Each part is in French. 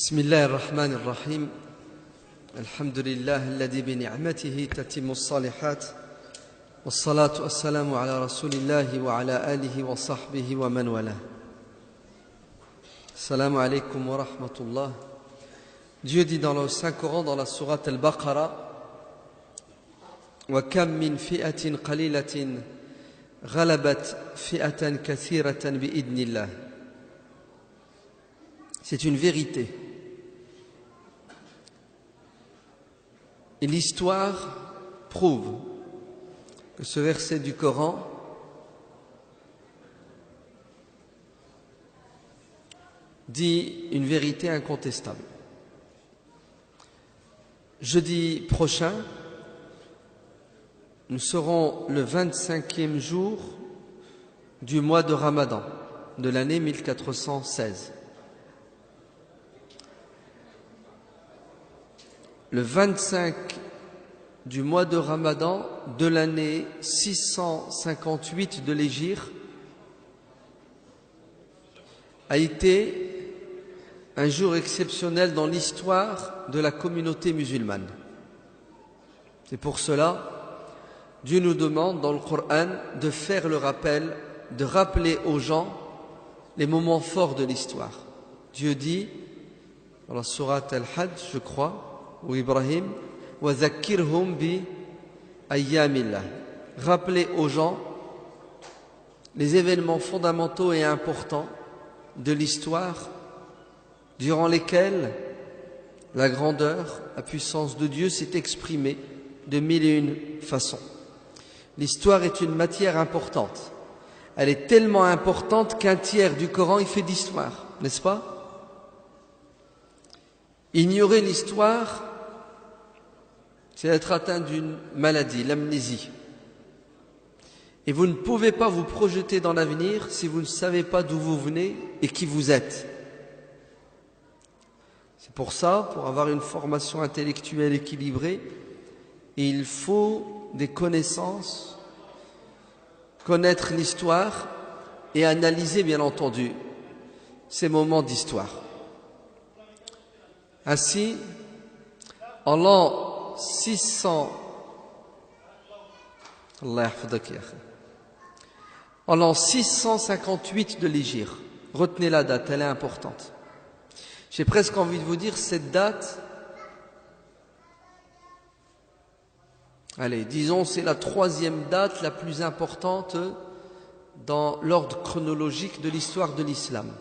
بسم الله الرحمن الرحيم الحمد لله الذي بنعمته تتم الصالحات والصلاة والسلام على رسول الله وعلى آله وصحبه ومن والاه. Assalamu alaikum wa rahmatullah. Dieu dit dans le Saint-Coran, dans la sourate Al-Baqarah, وَكَمْ مِنْ فِئَةٍ قَلِيلَةٍ غَلَبَتْ فِئَةً كَثِيرَةً بِإِذْنِ اللَّهِ. C'est une vérité. Et l'histoire prouve que ce verset du Coran dit une vérité incontestable. Jeudi prochain, nous serons le 25e jour du mois de Ramadan de l'année 1416. Le 25 du mois de Ramadan de l'année 658 de l'Hégire a été un jour exceptionnel dans l'histoire de la communauté musulmane. C'est pour cela, Dieu nous demande dans le Coran de faire le rappel, de rappeler aux gens les moments forts de l'histoire. Dieu dit, dans la sourate Al-Hajj, je crois, ou Ibrahim, وَذَكِّرْهُمْ بِأَيَّامِ اللَّهِ. Rappelez aux gens les événements fondamentaux et importants de l'histoire durant lesquels la grandeur, la puissance de Dieu s'est exprimée de mille et une façons. L'histoire est une matière importante. Elle est tellement importante qu'un tiers du Coran y fait d'histoire, n'est-ce pas? Ignorer l'histoire, c'est être atteint d'une maladie, l'amnésie. Et vous ne pouvez pas vous projeter dans l'avenir si vous ne savez pas d'où vous venez et qui vous êtes. C'est pour ça, pour avoir une formation intellectuelle équilibrée, il faut des connaissances, connaître l'histoire et analyser, bien entendu, ces moments d'histoire. Ainsi, en l'an 658 de l'Hégire, retenez la date, elle est importante. J'ai presque envie de vous dire cette date, allez, disons c'est la troisième date la plus importante dans l'ordre chronologique de l'histoire de l'islam.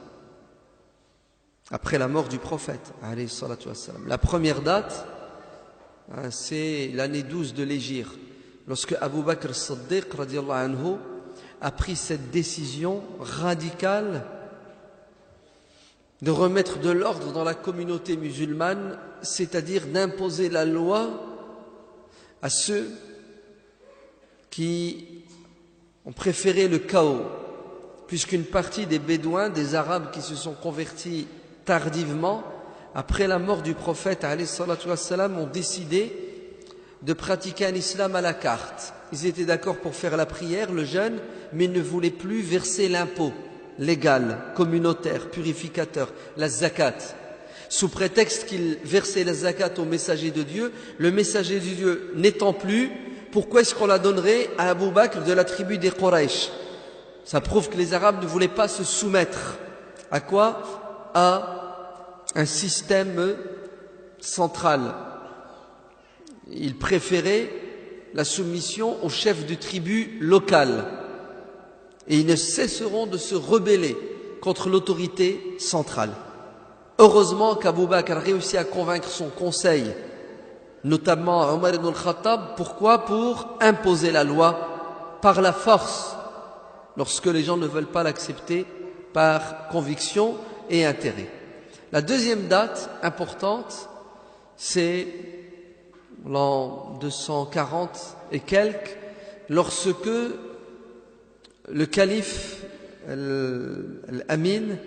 Après la mort du prophète, alayhi salatu wassalam. La première date, c'est l'année 12 de l'Hégire, lorsque Abu Bakr as-Siddiq radiyallahu anhu a pris cette décision radicale de remettre de l'ordre dans la communauté musulmane, c'est-à-dire d'imposer la loi à ceux qui ont préféré le chaos, puisqu'une partie des Bédouins, des Arabes qui se sont convertis tardivement, après la mort du prophète alayhi salatu wassalam, ont décidé de pratiquer un islam à la carte. Ils étaient d'accord pour faire la prière, le jeûne, mais ils ne voulaient plus verser l'impôt légal, communautaire, purificateur, la zakat. Sous prétexte qu'ils versaient la zakat au messager de Dieu, le messager de Dieu n'étant plus, pourquoi est-ce qu'on la donnerait à Abu Bakr de la tribu des Quraysh? Ça prouve que les Arabes ne voulaient pas se soumettre. À quoi? À un système central. Ils préféraient la soumission au chef de tribu local. Et ils ne cesseront de se rebeller contre l'autorité centrale. Heureusement qu'Abu Bakr a réussi à convaincre son conseil, notamment Omar ibn al-Khattab. Pourquoi? Pour imposer la loi par la force, lorsque les gens ne veulent pas l'accepter par conviction et intérêt. La deuxième date importante, c'est l'an 240 et quelques, lorsque le calife Al-Amin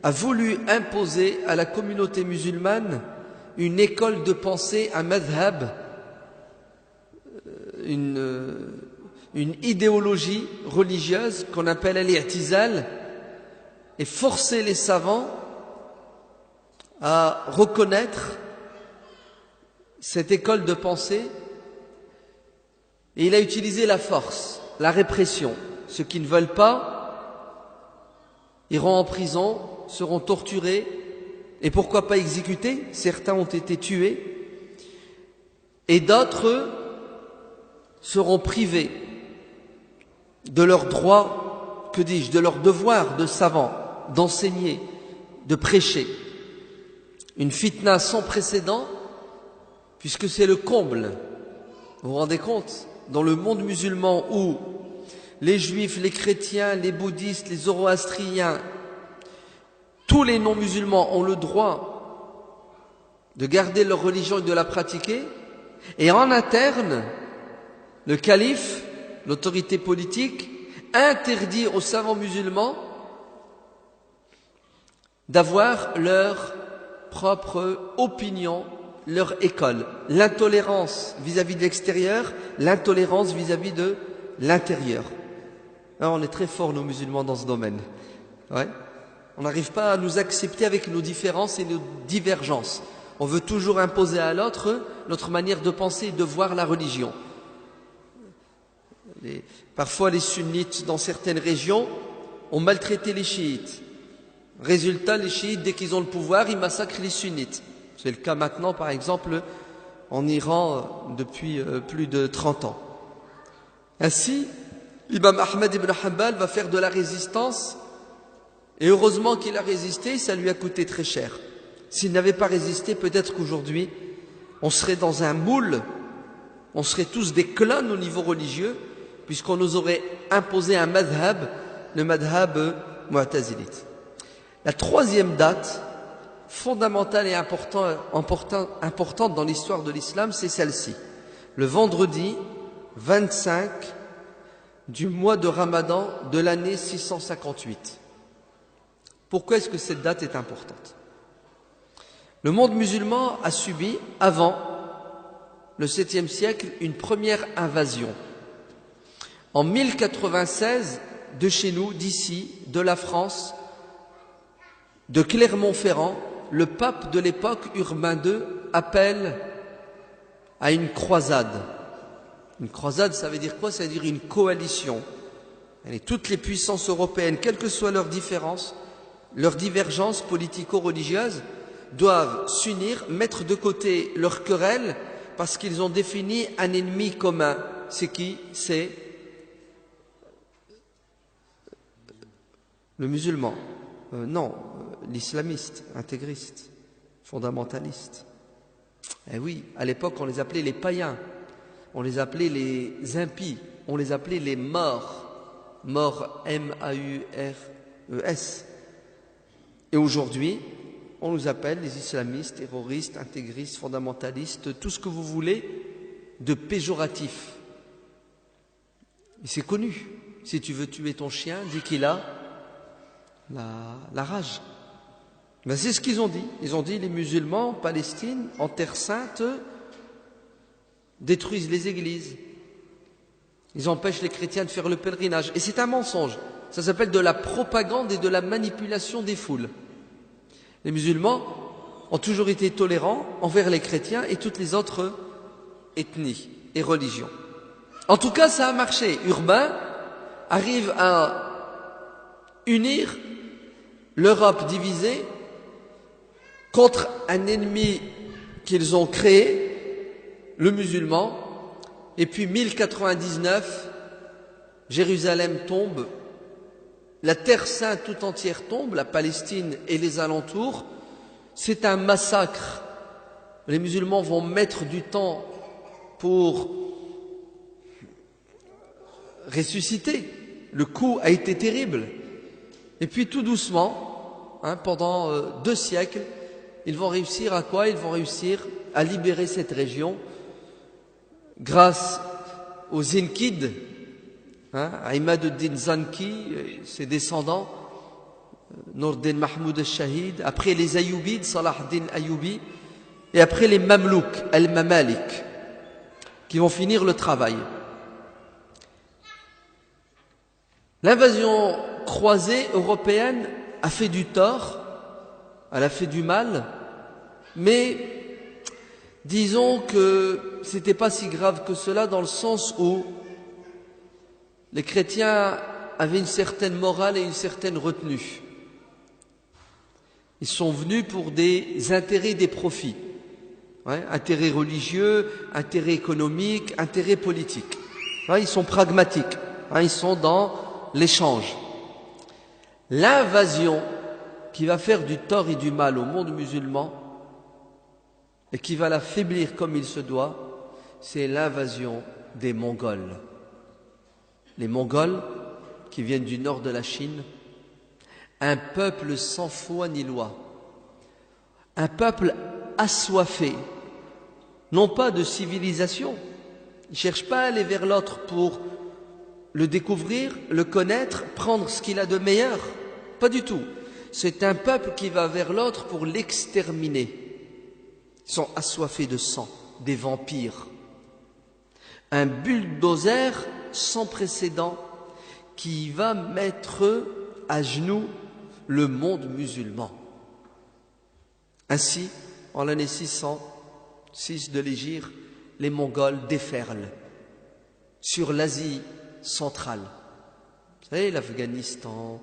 a voulu imposer à la communauté musulmane une école de pensée, un madhab, une idéologie religieuse qu'on appelle al-i'tizal, et forcer les savants à reconnaître cette école de pensée et il a utilisé la force, la répression. Ceux qui ne veulent pas iront en prison, seront torturés et pourquoi pas exécutés. Certains ont été tués et d'autres seront privés de leur droit, que dis-je, de leur devoir de savants, d'enseigner, de prêcher. Une fitna sans précédent, puisque c'est le comble. Vous vous rendez compte? Dans le monde musulman où les juifs, les chrétiens, les bouddhistes, les zoroastriens, tous les non-musulmans ont le droit de garder leur religion et de la pratiquer, et en interne, le calife, l'autorité politique, interdit aux savants musulmans d'avoir leur propre opinion, leur école. L'intolérance vis-à-vis de l'extérieur, l'intolérance vis-à-vis de l'intérieur. Alors on est très forts, nos musulmans, dans ce domaine. Ouais. On n'arrive pas à nous accepter avec nos différences et nos divergences. On veut toujours imposer à l'autre notre manière de penser et de voir la religion. Parfois les sunnites dans certaines régions ont maltraité les chiites. Résultat, les chiites, dès qu'ils ont le pouvoir, ils massacrent les sunnites. C'est le cas maintenant, par exemple, en Iran depuis plus de 30 ans. Ainsi, l'imam Ahmed ibn Hanbal va faire de la résistance et heureusement qu'il a résisté, ça lui a coûté très cher. S'il n'avait pas résisté, peut-être qu'aujourd'hui, on serait dans un moule, on serait tous des clones au niveau religieux, puisqu'on nous aurait imposé un madhab, le madhab mu'tazilite. La troisième date, fondamentale et importante dans l'histoire de l'islam, c'est celle-ci. Le vendredi 25 du mois de Ramadan de l'année 658. Pourquoi est-ce que cette date est importante? Le monde musulman a subi, avant le 7e siècle, une première invasion. En 1096, de chez nous, d'ici, de la France, de Clermont-Ferrand, le pape de l'époque, Urbain II, appelle à une croisade. Une croisade, ça veut dire quoi? Ça veut dire une coalition. Et toutes les puissances européennes, quelles que soient leurs différences, leurs divergences politico-religieuses, doivent s'unir, mettre de côté leurs querelles, parce qu'ils ont défini un ennemi commun. C'est qui? C'est le musulman. Non, l'islamiste, intégriste, fondamentaliste. Eh oui, à l'époque, on les appelait les païens, on les appelait les impies, on les appelait les morts. Morts, M-A-U-R-E-S. Et aujourd'hui, on nous appelle les islamistes, terroristes, intégristes, fondamentalistes, tout ce que vous voulez de péjoratif. Et c'est connu. Si tu veux tuer ton chien, dis qu'il a la rage. Ben c'est ce qu'ils ont dit. Ils ont dit les musulmans en Palestine, en Terre Sainte, détruisent les églises. Ils empêchent les chrétiens de faire le pèlerinage. Et c'est un mensonge. Ça s'appelle de la propagande et de la manipulation des foules. Les musulmans ont toujours été tolérants envers les chrétiens et toutes les autres ethnies et religions. En tout cas, ça a marché. Urbain arrive à unir l'Europe divisée contre un ennemi qu'ils ont créé, le musulman. Et puis 1099, Jérusalem tombe, la Terre Sainte tout entière tombe, la Palestine et les alentours. C'est un massacre. Les musulmans vont mettre du temps pour ressusciter. Le coup a été terrible. Et puis tout doucement, pendant 2 siècles, ils vont réussir à quoi? Ils vont réussir à libérer cette région grâce aux Zinkides, Imad ad-Din Zanki, ses descendants, Nour-Din Mahmoud al-Shahid, après les Ayyubides, Salah ad-Din Ayyubi, et après les Mamlouks, Al-Mamalik, qui vont finir le travail. L'invasion croisée européenne a fait du tort, elle a fait du mal, Mais disons que c'était pas si grave que cela, dans le sens où les chrétiens avaient une certaine morale et une certaine retenue. Ils sont venus pour des intérêts, des profits. Intérêts religieux, intérêts économiques, intérêts politiques. Ils sont pragmatiques. Ils sont dans l'échange. L'invasion qui va faire du tort et du mal au monde musulman et qui va l'affaiblir comme il se doit, c'est l'invasion des Mongols. Les Mongols qui viennent du nord de la Chine, un peuple sans foi ni loi, un peuple assoiffé, non pas de civilisation. Ils ne cherchent pas à aller vers l'autre pour le découvrir, le connaître, prendre ce qu'il a de meilleur. Pas du tout. C'est un peuple qui va vers l'autre pour l'exterminer. Ils sont assoiffés de sang, des vampires. Un bulldozer sans précédent qui va mettre à genoux le monde musulman. Ainsi, en l'année 606 de l'Hégire, les Mongols déferlent sur l'Asie centrale. Vous savez, l'Afghanistan,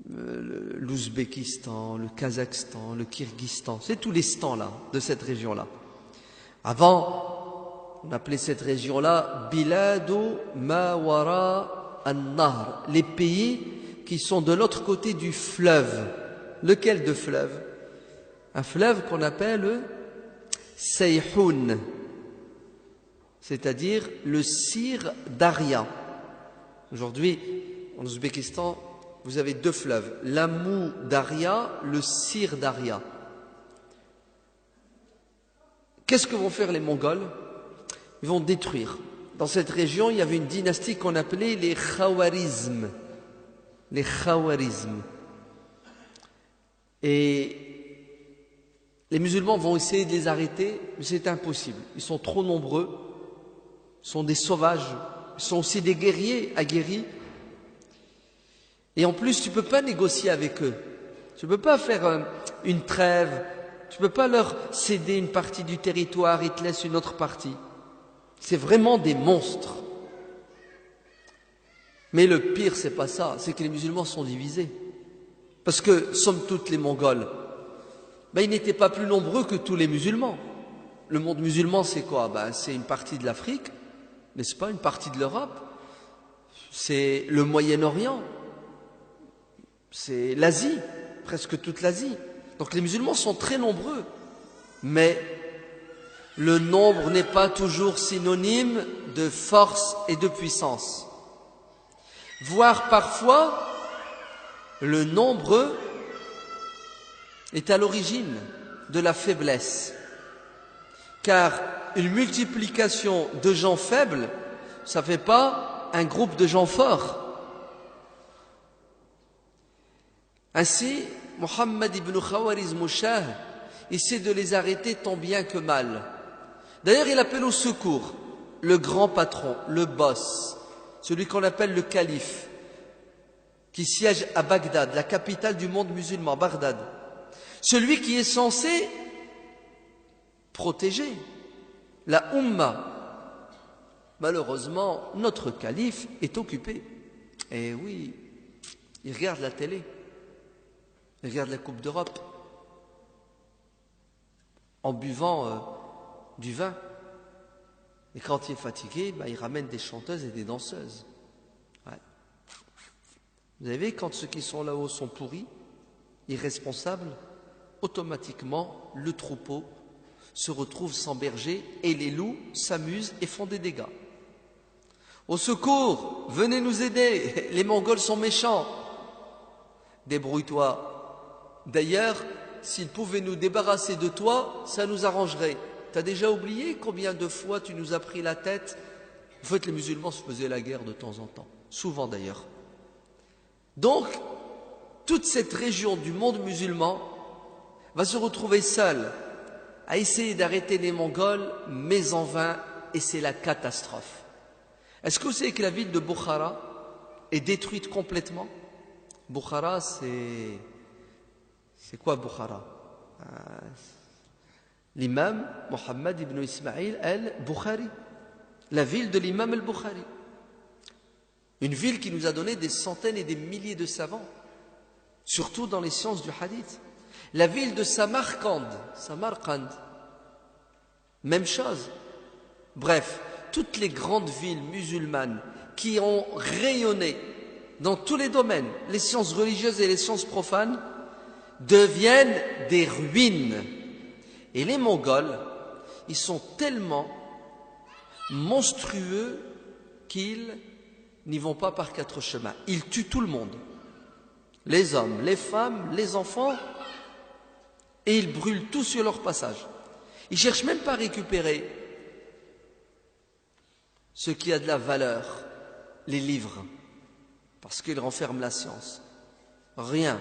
l'Ouzbékistan, le Kazakhstan, le Kirghizistan, c'est tous les stans là, de cette région-là. Avant, on appelait cette région-là Biladu Mawara an-Nahr, les pays qui sont de l'autre côté du fleuve. Lequel de fleuve? Un fleuve qu'on appelle Seyhoun, c'est-à-dire le Sir Daria. Aujourd'hui, en Ouzbékistan, vous avez deux fleuves, l'Amou Daria, le Sir Daria. Qu'est-ce que vont faire les Mongols? Ils vont détruire. Dans cette région, il y avait une dynastie qu'on appelait les Khawarizm. Les Khawarizm. Et les musulmans vont essayer de les arrêter, mais c'est impossible. Ils sont trop nombreux, ils sont des sauvages, ils sont aussi des guerriers aguerris. Et en plus, tu ne peux pas négocier avec eux. Tu ne peux pas faire une trêve. Tu ne peux pas leur céder une partie du territoire et te laisses une autre partie. C'est vraiment des monstres. Mais le pire, c'est pas ça. C'est que les musulmans sont divisés. Parce que, somme toute, les Mongols, ils n'étaient pas plus nombreux que tous les musulmans. Le monde musulman, c'est quoi? C'est une partie de l'Afrique, n'est-ce pas? Une partie de l'Europe. C'est le Moyen-Orient. C'est l'Asie, presque toute l'Asie. Donc les musulmans sont très nombreux. Mais le nombre n'est pas toujours synonyme de force et de puissance. Voire parfois, le nombre est à l'origine de la faiblesse. Car une multiplication de gens faibles, ça ne fait pas un groupe de gens forts. Ainsi, Mohammed ibn Khawarizm Shah essaie de les arrêter tant bien que mal. D'ailleurs, il appelle au secours le grand patron, le boss, celui qu'on appelle le calife, qui siège à Bagdad, la capitale du monde musulman, Bagdad. Celui qui est censé protéger la Ummah. Malheureusement, notre calife est occupé. Et oui, il regarde la télé, il regarde la Coupe d'Europe, en buvant du vin. Et quand il est fatigué, il ramène des chanteuses et des danseuses. Ouais. Vous savez, quand ceux qui sont là-haut sont pourris, irresponsables, automatiquement, le troupeau se retrouve sans berger et les loups s'amusent et font des dégâts. Au secours, venez nous aider, les Mongols sont méchants. Débrouille-toi. D'ailleurs, s'ils pouvaient nous débarrasser de toi, ça nous arrangerait. T'as déjà oublié combien de fois tu nous as pris la tête? En fait, les musulmans se faisaient la guerre de temps en temps, souvent d'ailleurs. Donc, toute cette région du monde musulman va se retrouver seule à essayer d'arrêter les Mongols, mais en vain, et c'est la catastrophe. Est-ce que vous savez que la ville de Bukhara est détruite complètement? Bukhara, c'est quoi Bukhara? L'imam Mohammed ibn Ismaïl al-Bukhari, la ville de l'imam al-Bukhari. Une ville qui nous a donné des centaines et des milliers de savants, surtout dans les sciences du hadith. La ville de Samarkand, même chose. Bref, toutes les grandes villes musulmanes qui ont rayonné dans tous les domaines, les sciences religieuses et les sciences profanes, deviennent des ruines. Et les Mongols, ils sont tellement monstrueux qu'ils n'y vont pas par quatre chemins. Ils tuent tout le monde. Les hommes, les femmes, les enfants, et ils brûlent tout sur leur passage. Ils ne cherchent même pas à récupérer ce qui a de la valeur, les livres, parce qu'ils renferment la science. Rien.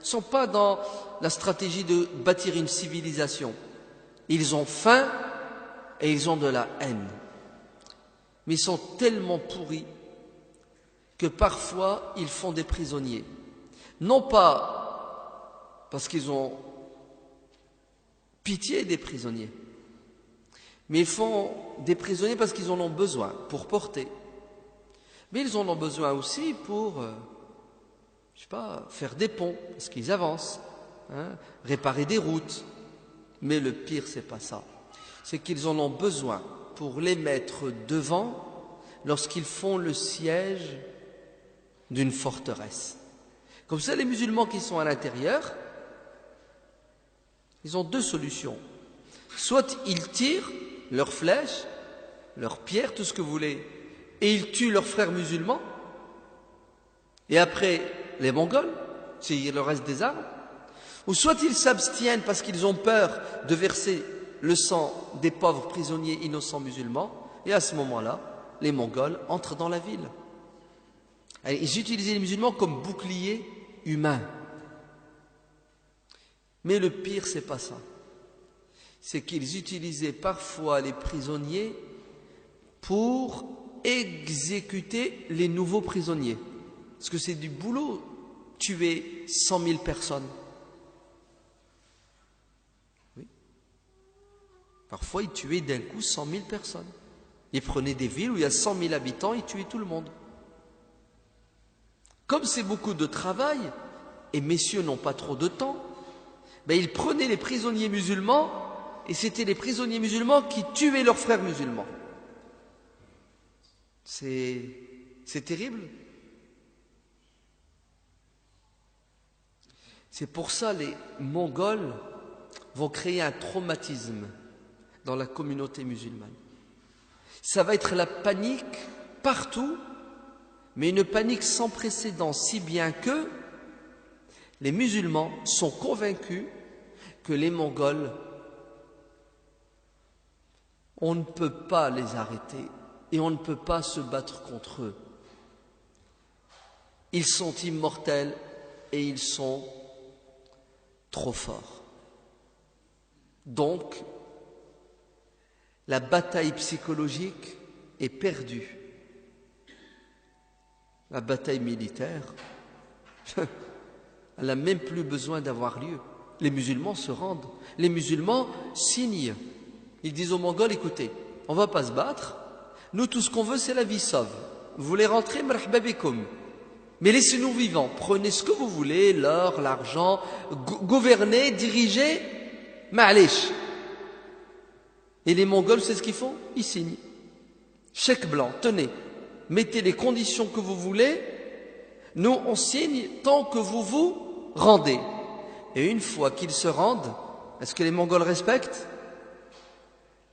Ils ne sont pas dans la stratégie de bâtir une civilisation. Ils ont faim et ils ont de la haine. Mais ils sont tellement pourris que parfois ils font des prisonniers. Non pas parce qu'ils ont pitié des prisonniers, mais ils font des prisonniers parce qu'ils en ont besoin pour porter. Mais ils en ont besoin aussi pour, faire des ponts, parce qu'ils avancent, réparer des routes. Mais le pire, c'est pas ça. C'est qu'ils en ont besoin pour les mettre devant lorsqu'ils font le siège d'une forteresse. Comme ça, les musulmans qui sont à l'intérieur, ils ont deux solutions. Soit ils tirent leurs flèches, leurs pierres, tout ce que vous voulez, et ils tuent leurs frères musulmans, et après les Mongols, s'il leur reste des armes, ou soit ils s'abstiennent parce qu'ils ont peur de verser le sang des pauvres prisonniers innocents musulmans, et à ce moment-là, les Mongols entrent dans la ville. Ils utilisaient les musulmans comme boucliers humains. Mais le pire, c'est pas ça. C'est qu'ils utilisaient parfois les prisonniers pour exécuter les nouveaux prisonniers. Parce que c'est du boulot, tuer 100 000 personnes. Oui. Parfois, ils tuaient d'un coup 100 000 personnes. Ils prenaient des villes où il y a 100 000 habitants, ils tuaient tout le monde. Comme c'est beaucoup de travail, et messieurs n'ont pas trop de temps, ils prenaient les prisonniers musulmans, et c'était les prisonniers musulmans qui tuaient leurs frères musulmans. C'est terrible. C'est pour ça que les Mongols vont créer un traumatisme dans la communauté musulmane. Ça va être la panique partout, mais une panique sans précédent, si bien que les musulmans sont convaincus que les Mongols, on ne peut pas les arrêter et on ne peut pas se battre contre eux. Ils sont immortels et ils sont trop forts. Donc, la bataille psychologique est perdue. La bataille militaire, elle n'a même plus besoin d'avoir lieu. Les musulmans se rendent. Les musulmans signent. Ils disent aux Mongols, écoutez, on ne va pas se battre. Nous, tout ce qu'on veut, c'est la vie sauve. Vous voulez rentrer, marhaba bikoum. Mais laissez-nous vivants. Prenez ce que vous voulez, l'or, l'argent, gouvernez, dirigez, ma'alish. Et les Mongols, c'est ce qu'ils font? Ils signent. Chèque blanc, tenez. Mettez les conditions que vous voulez, nous on signe tant que vous vous rendez. Et une fois qu'ils se rendent, est-ce que les Mongols respectent?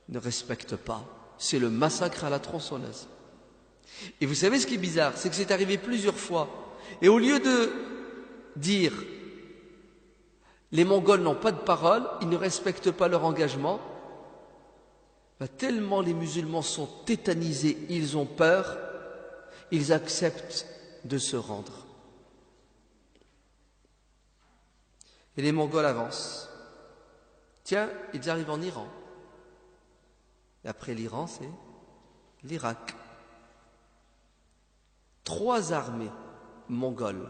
Ils ne respectent pas. C'est le massacre à la tronçonneuse. Et vous savez ce qui est bizarre, c'est que c'est arrivé plusieurs fois. Et au lieu de dire les Mongols n'ont pas de parole, ils ne respectent pas leur engagement, tellement les musulmans sont tétanisés, ils ont peur, ils acceptent de se rendre. Et les Mongols avancent. Tiens, ils arrivent en Iran. Et après l'Iran, c'est l'Irak. 3 armées mongoles.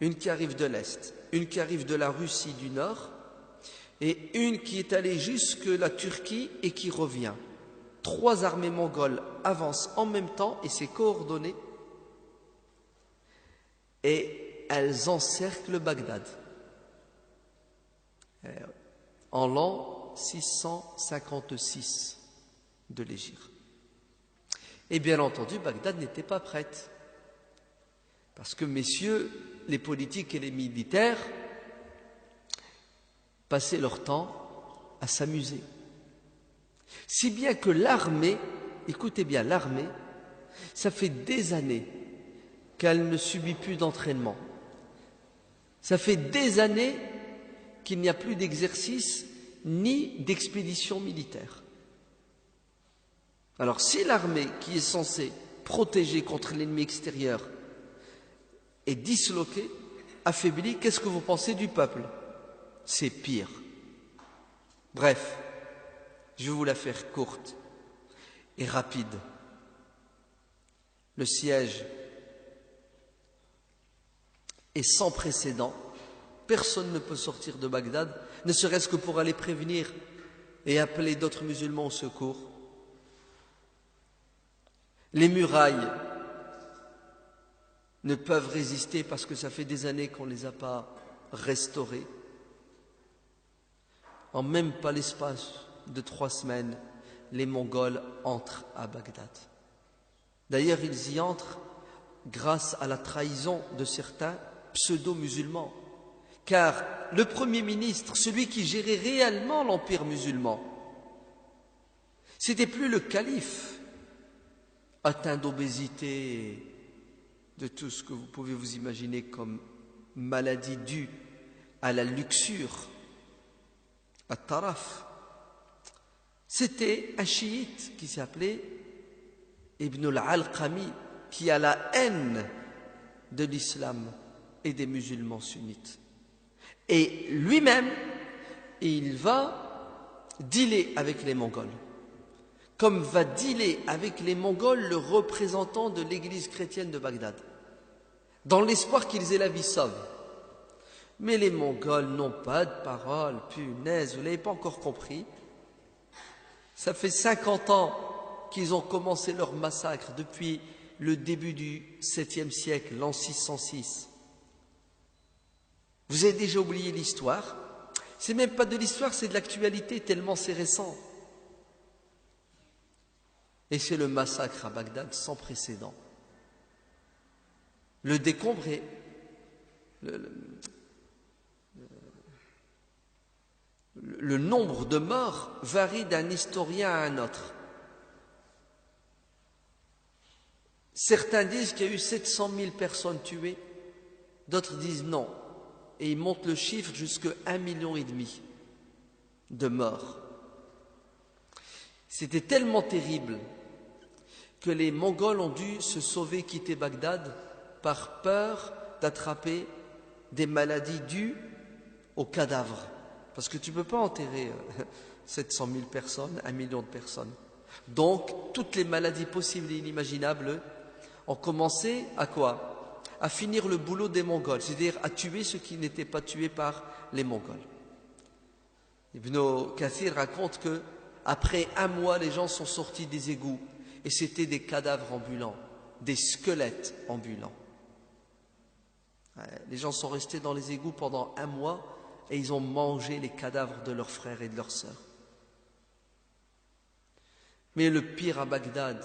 Une qui arrive de l'Est, une qui arrive de la Russie du Nord, et une qui est allée jusque la Turquie et qui revient. 3 armées mongoles avancent en même temps et c'est coordonné et elles encerclent Bagdad en l'an 656 de l'Hégire. Et bien entendu, Bagdad n'était pas prête parce que, messieurs, les politiques et les militaires passaient leur temps à s'amuser. Si bien que l'armée, écoutez bien, l'armée, ça fait des années qu'elle ne subit plus d'entraînement. Ça fait des années qu'il n'y a plus d'exercice ni d'expédition militaire. Alors si l'armée qui est censée protéger contre l'ennemi extérieur est disloquée, affaiblie, qu'est-ce que vous pensez du peuple? C'est pire. Bref, je vais vous la faire courte et rapide. Le siège est sans précédent. Personne ne peut sortir de Bagdad, ne serait-ce que pour aller prévenir et appeler d'autres musulmans au secours. Les murailles ne peuvent résister parce que ça fait des années qu'on ne les a pas restaurées. En même pas l'espace de 3 semaines, les Mongols entrent à Bagdad. D'ailleurs, ils y entrent grâce à la trahison de certains pseudo-musulmans. Car le premier ministre, celui qui gérait réellement l'empire musulman, c'était plus le calife, atteint d'obésité, de tout ce que vous pouvez vous imaginer comme maladie due à la luxure, à Taraf. C'était un chiite qui s'appelait Ibn al-Alqami, qui a la haine de l'islam et des musulmans sunnites. Et lui-même, il va dealer avec les Mongols, comme va dealer avec les Mongols le représentant de l'église chrétienne de Bagdad, dans l'espoir qu'ils aient la vie sauve. Mais les Mongols n'ont pas de parole, punaise, vous ne l'avez pas encore compris. Ça fait 50 ans qu'ils ont commencé leur massacre depuis le début du 7e siècle, l'an 606. Vous avez déjà oublié l'histoire? C'est même pas de l'histoire, c'est de l'actualité, tellement c'est récent. Et c'est le massacre à Bagdad sans précédent. Le décombre est... Le nombre de morts varie d'un historien à un autre. Certains disent qu'il y a eu 700 000 personnes tuées, d'autres disent non. Et ils montent le chiffre jusqu'à 1,5 million de morts. C'était tellement terrible que les Mongols ont dû se sauver, quitter Bagdad, par peur d'attraper des maladies dues aux cadavres. Parce que tu ne peux pas enterrer 700 000 personnes, 1 million de personnes. Donc, toutes les maladies possibles et inimaginables ont commencé à quoi? À finir le boulot des Mongols, c'est-à-dire à tuer ceux qui n'étaient pas tués par les Mongols. Ibn Kathir raconte que après 1 mois, les gens sont sortis des égouts et c'était des cadavres ambulants, des squelettes ambulants. Les gens sont restés dans les égouts pendant 1 mois et ils ont mangé les cadavres de leurs frères et de leurs sœurs. Mais le pire à Bagdad,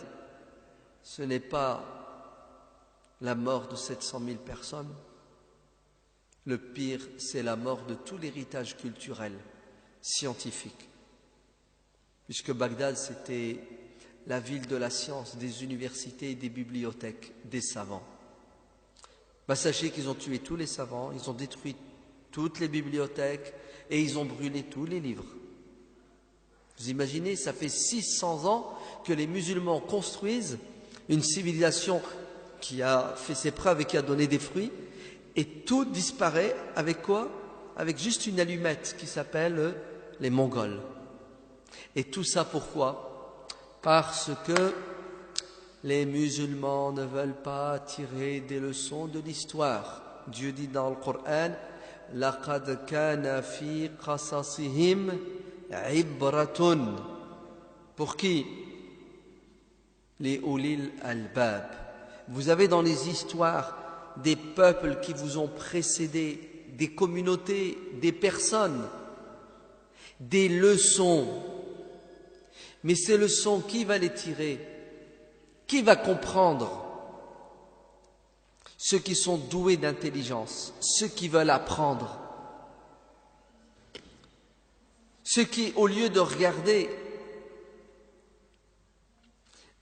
ce n'est pas la mort de 700 000 personnes. Le pire, c'est la mort de tout l'héritage culturel, scientifique. Puisque Bagdad, c'était la ville de la science, des universités, des bibliothèques, des savants. Sachez qu'ils ont tué tous les savants, ils ont détruit toutes les bibliothèques et ils ont brûlé tous les livres. Vous imaginez, ça fait 600 ans que les musulmans construisent une civilisation qui a fait ses preuves et qui a donné des fruits, et tout disparaît avec quoi? Avec juste une allumette qui s'appelle les Mongols. Et tout ça pourquoi? Parce que les musulmans ne veulent pas tirer des leçons de l'histoire. Dieu dit dans le Coran: لقد كان في قصصهم عبرة. Pour qui? Les ulil albab. Vous avez dans les histoires des peuples qui vous ont précédé, des communautés, des personnes, des leçons. Mais ces leçons, qui va les tirer? Qui va comprendre? Ceux qui sont doués d'intelligence, ceux qui veulent apprendre, ceux qui, au lieu de regarder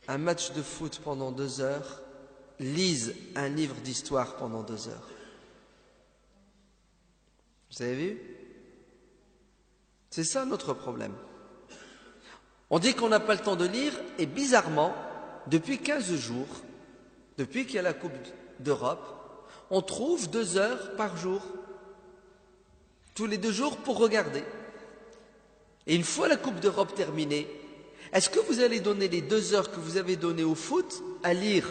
un match de foot pendant 2 heures, lisent un livre d'histoire pendant 2 heures. Vous avez vu? C'est ça notre problème. On dit qu'on n'a pas le temps de lire, et bizarrement, depuis 15 jours, depuis qu'il y a la Coupe d'Europe, on trouve 2 heures par jour, tous les 2 jours pour regarder. Et une fois la Coupe d'Europe terminée, est-ce que vous allez donner les 2 heures que vous avez données au foot à lire?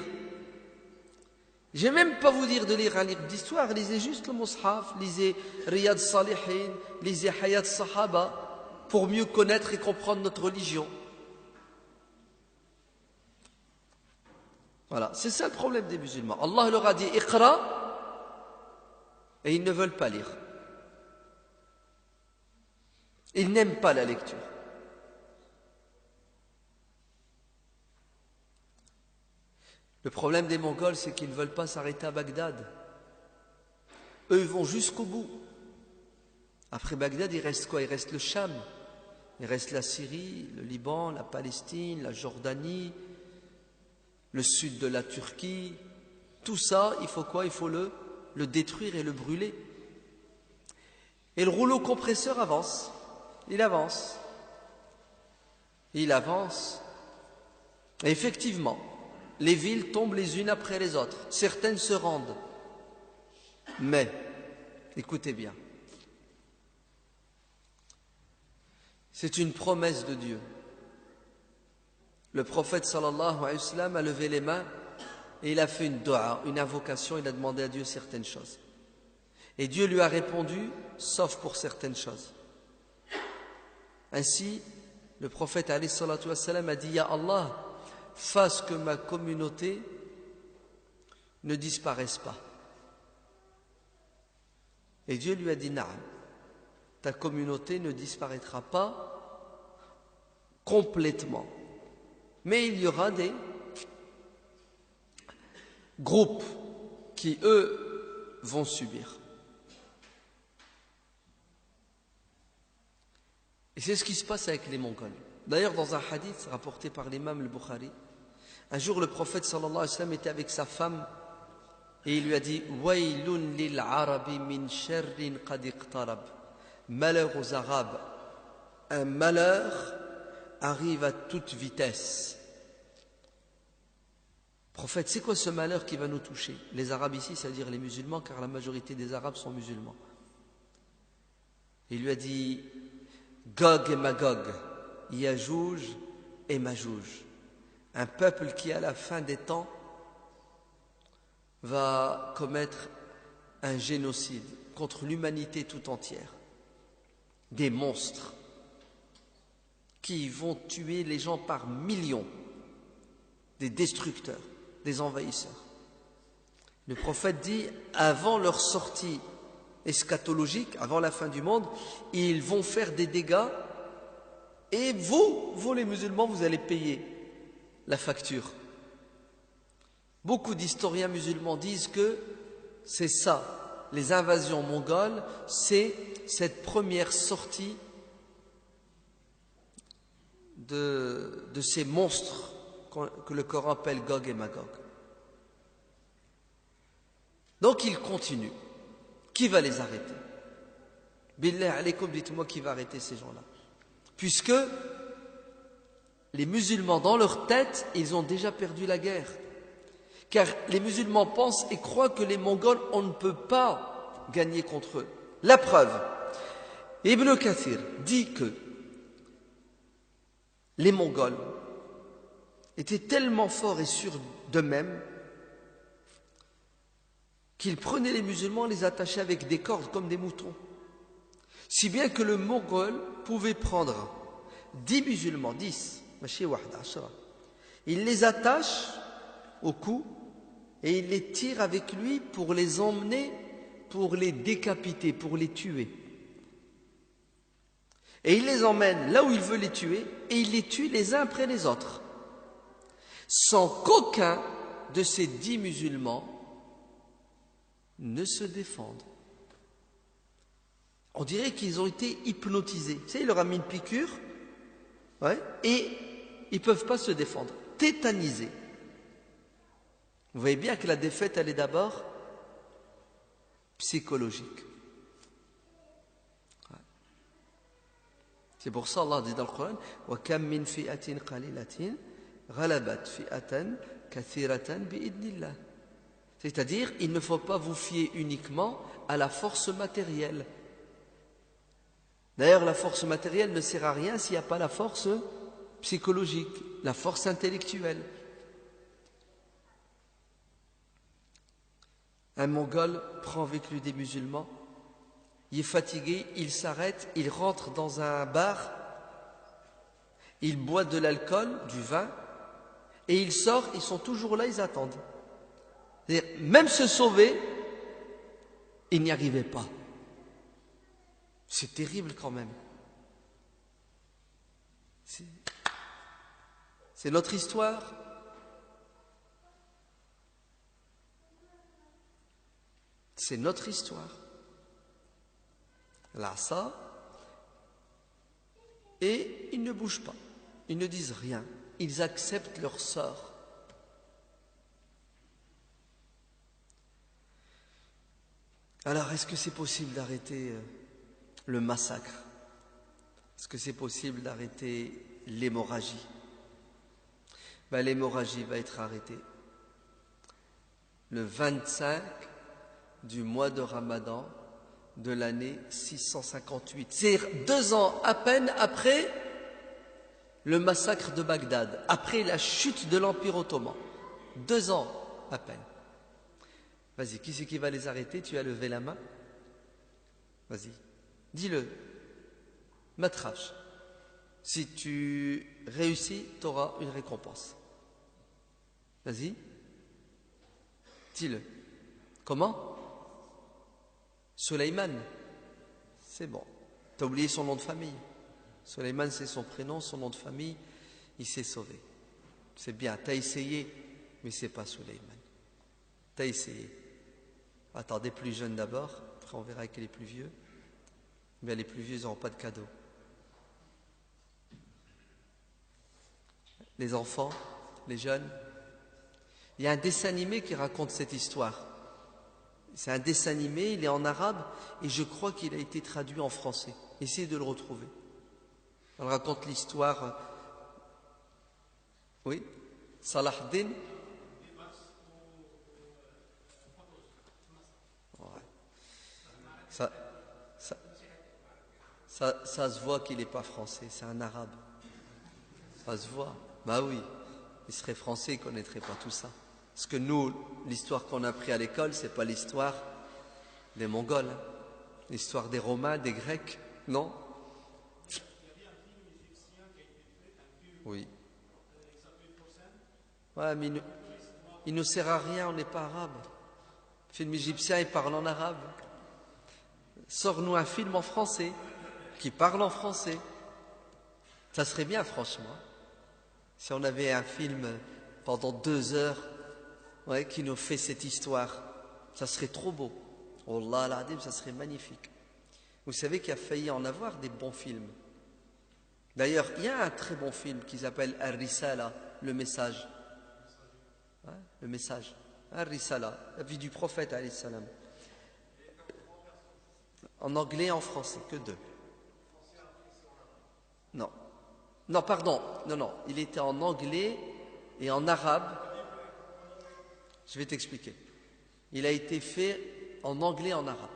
Je ne vais même pas vous dire de lire un livre d'histoire, lisez juste le Mus'haf, lisez Riyad Salihin, lisez Hayat Sahaba, pour mieux connaître et comprendre notre religion. Voilà, c'est ça le problème des musulmans. Allah leur a dit Iqra, et ils ne veulent pas lire. Ils n'aiment pas la lecture. Le problème des Mongols, c'est qu'ils ne veulent pas s'arrêter à Bagdad. Eux, ils vont jusqu'au bout. Après Bagdad, il reste quoi? Il reste le Cham. Il reste la Syrie, le Liban, la Palestine, la Jordanie, le sud de la Turquie. Tout ça, il faut quoi? Il faut le détruire et le brûler. Et le rouleau compresseur avance. Il avance. Il avance. Et effectivement, les villes tombent les unes après les autres. Certaines se rendent. Mais, écoutez bien, c'est une promesse de Dieu. Le prophète sallallahu alayhi wa sallam a levé les mains et il a fait une dua, une invocation, il a demandé à Dieu certaines choses. Et Dieu lui a répondu, sauf pour certaines choses. Ainsi, le prophète alayhi salatu wa sallam a dit, Ya Allah, fasse que ma communauté ne disparaisse pas. Et Dieu lui a dit, Na'am, ta communauté ne disparaîtra pas complètement. Mais il y aura des groupes qui, eux, vont subir. Et c'est ce qui se passe avec les Mongols. D'ailleurs, dans un hadith rapporté par l'imam al-Bukhari, un jour le prophète sallallahu alayhi wa sallam était avec sa femme et il lui a dit « Waylun lil arabi min sharrin qad iqtarab » Malheur aux Arabes, un malheur arrive à toute vitesse. Prophète, c'est quoi ce malheur qui va nous toucher? Les Arabes ici, c'est-à-dire les musulmans, car la majorité des Arabes sont musulmans. Il lui a dit Gog et Magog, Yajouj et Majouj, un peuple qui à la fin des temps va commettre un génocide contre l'humanité tout entière. Des monstres qui vont tuer les gens par millions, des destructeurs, des envahisseurs. Le prophète dit, avant leur sortie eschatologique, avant la fin du monde, ils vont faire des dégâts et vous les musulmans, vous allez payer la facture. Beaucoup d'historiens musulmans disent que c'est ça, les invasions mongoles, c'est cette première sortie de ces monstres que le Coran appelle Gog et Magog. Donc ils continuent. Qui va les arrêter? Billah alaykoum, dites-moi qui va arrêter ces gens-là. Puisque les musulmans, dans leur tête, ils ont déjà perdu la guerre. Car les musulmans pensent et croient que les Mongols, on ne peut pas gagner contre eux. La preuve, Ibn Kathir dit que les Mongols étaient tellement forts et sûrs d'eux-mêmes qu'il prenait les musulmans et les attachait avec des cordes comme des moutons. Si bien que le Mongol pouvait prendre 10 musulmans, 10, il les attache au cou et il les tire avec lui pour les emmener, pour les décapiter, pour les tuer. Et il les emmène là où il veut les tuer et il les tue les uns après les autres, sans qu'aucun de ces 10 musulmans ne se défende. On dirait qu'ils ont été hypnotisés. Vous savez, il leur a mis une piqûre, et ils ne peuvent pas se défendre, tétanisés. Vous voyez bien que la défaite, elle est d'abord psychologique. C'est pour ça Allah dit dans le Coran وَكَمْ مِنْ فِئَةٍ قَلِيلَةٍ غَلَبَتْ فِئَةً كَثِيرَةً بِإِذْنِ اللَّهِ. C'est-à-dire, il ne faut pas vous fier uniquement à la force matérielle. D'ailleurs, la force matérielle ne sert à rien s'il n'y a pas la force psychologique, la force intellectuelle. Un Mongol prend avec lui des musulmans, il est fatigué, il s'arrête, il rentre dans un bar, il boit de l'alcool, du vin, et il sort, ils sont toujours là, ils attendent. C'est-à-dire, même se sauver, il n'y arrivait pas. C'est terrible quand même. C'est notre histoire. C'est notre histoire. Là, ça. Et ils ne bougent pas. Ils ne disent rien. Ils acceptent leur sort. Alors, est-ce que c'est possible d'arrêter le massacre? Est-ce que c'est possible d'arrêter l'hémorragie? L'hémorragie va être arrêtée le 25 du mois de Ramadan de l'année 658. C'est-à-dire 2 ans à peine après le massacre de Bagdad, après la chute de l'Empire ottoman. 2 ans à peine. Vas-y, qui c'est qui va les arrêter? Tu as levé la main? Vas-y, dis-le. Matrache. Si tu réussis, tu auras une récompense. Vas-y. Dis-le. Comment? Sulayman. C'est bon. Tu as oublié son nom de famille. Sulayman, c'est son prénom, son nom de famille. Il s'est sauvé. C'est bien. Tu as essayé, mais ce n'est pas Sulayman. Tu as essayé. Attendez, plus jeunes d'abord. Après, on verra avec les plus vieux. Mais les plus vieux, ils n'auront pas de cadeau. Les enfants, les jeunes. Il y a un dessin animé qui raconte cette histoire. C'est un dessin animé, il est en arabe et je crois qu'il a été traduit en français. Essayez de le retrouver. On raconte l'histoire. Oui, Salah ad-Din. Ouais. Ça se voit qu'il n'est pas français, c'est un arabe. Ça se voit. Bah oui, il serait français, il ne connaîtrait pas tout ça. Parce que nous, l'histoire qu'on a appris à l'école, ce n'est pas l'histoire des Mongols, hein. L'histoire des Romains, des Grecs, non? Oui. Ouais, mais il ne nous sert à rien, on n'est pas arabe. Le film égyptien, il parle en arabe. Sors-nous un film en français, qui parle en français. Ça serait bien, franchement. Si on avait un film pendant 2 heures, qui nous fait cette histoire, ça serait trop beau. Wallah al-Adim, ça serait magnifique. Vous savez qu'il y a failli en avoir des bons films. D'ailleurs, il y a un très bon film qui s'appelle Ar-Risala, le message. Le message. Ar-Risala, la vie du prophète, alayhi salam. En anglais et en français, que 2. Non. Non, pardon. Non. Il était en anglais et en arabe. Je vais t'expliquer. Il a été fait en anglais et en arabe,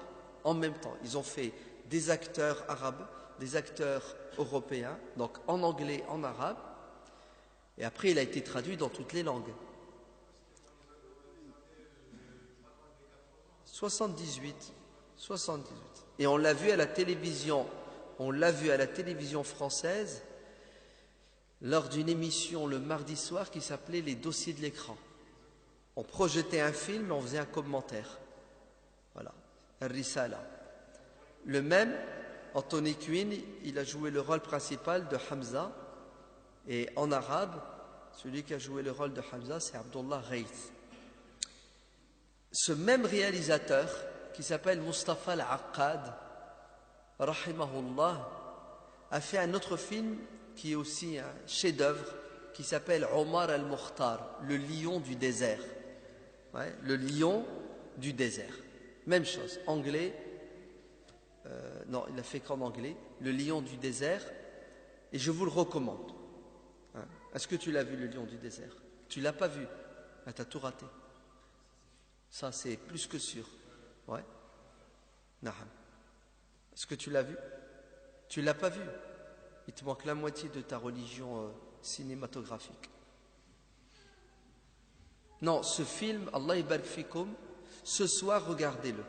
en même temps. Ils ont fait des acteurs arabes, des acteurs européens, donc en anglais et en arabe. Et après, il a été traduit dans toutes les langues. 78. 78. Et on l'a vu à la télévision. On l'a vu à la télévision française lors d'une émission le mardi soir qui s'appelait Les dossiers de l'écran. On projetait un film et on faisait un commentaire. Voilà. Al-Risala. Le même, Anthony Quinn, il a joué le rôle principal de Hamza. Et en arabe, celui qui a joué le rôle de Hamza, c'est Abdullah Ghaith. Ce même réalisateur, qui s'appelle Mustafa Al-Aqad, rahimahullah, a fait un autre film qui est aussi un chef-d'œuvre, qui s'appelle Omar Al-Mukhtar, le lion du désert. Ouais, le lion du désert. Même chose, anglais. Non, il a fait qu'en anglais. Le lion du désert. Et je vous le recommande. Hein? Est-ce que tu l'as vu, le lion du désert? Tu l'as pas vu? Ah, tu as tout raté. Ça, c'est plus que sûr. Ouais. Naham. Est-ce que tu l'as vu? Tu l'as pas vu? Il te manque la moitié de ta religion cinématographique. Non, ce film, Allah ibarak fikoum, ce soir, regardez-le.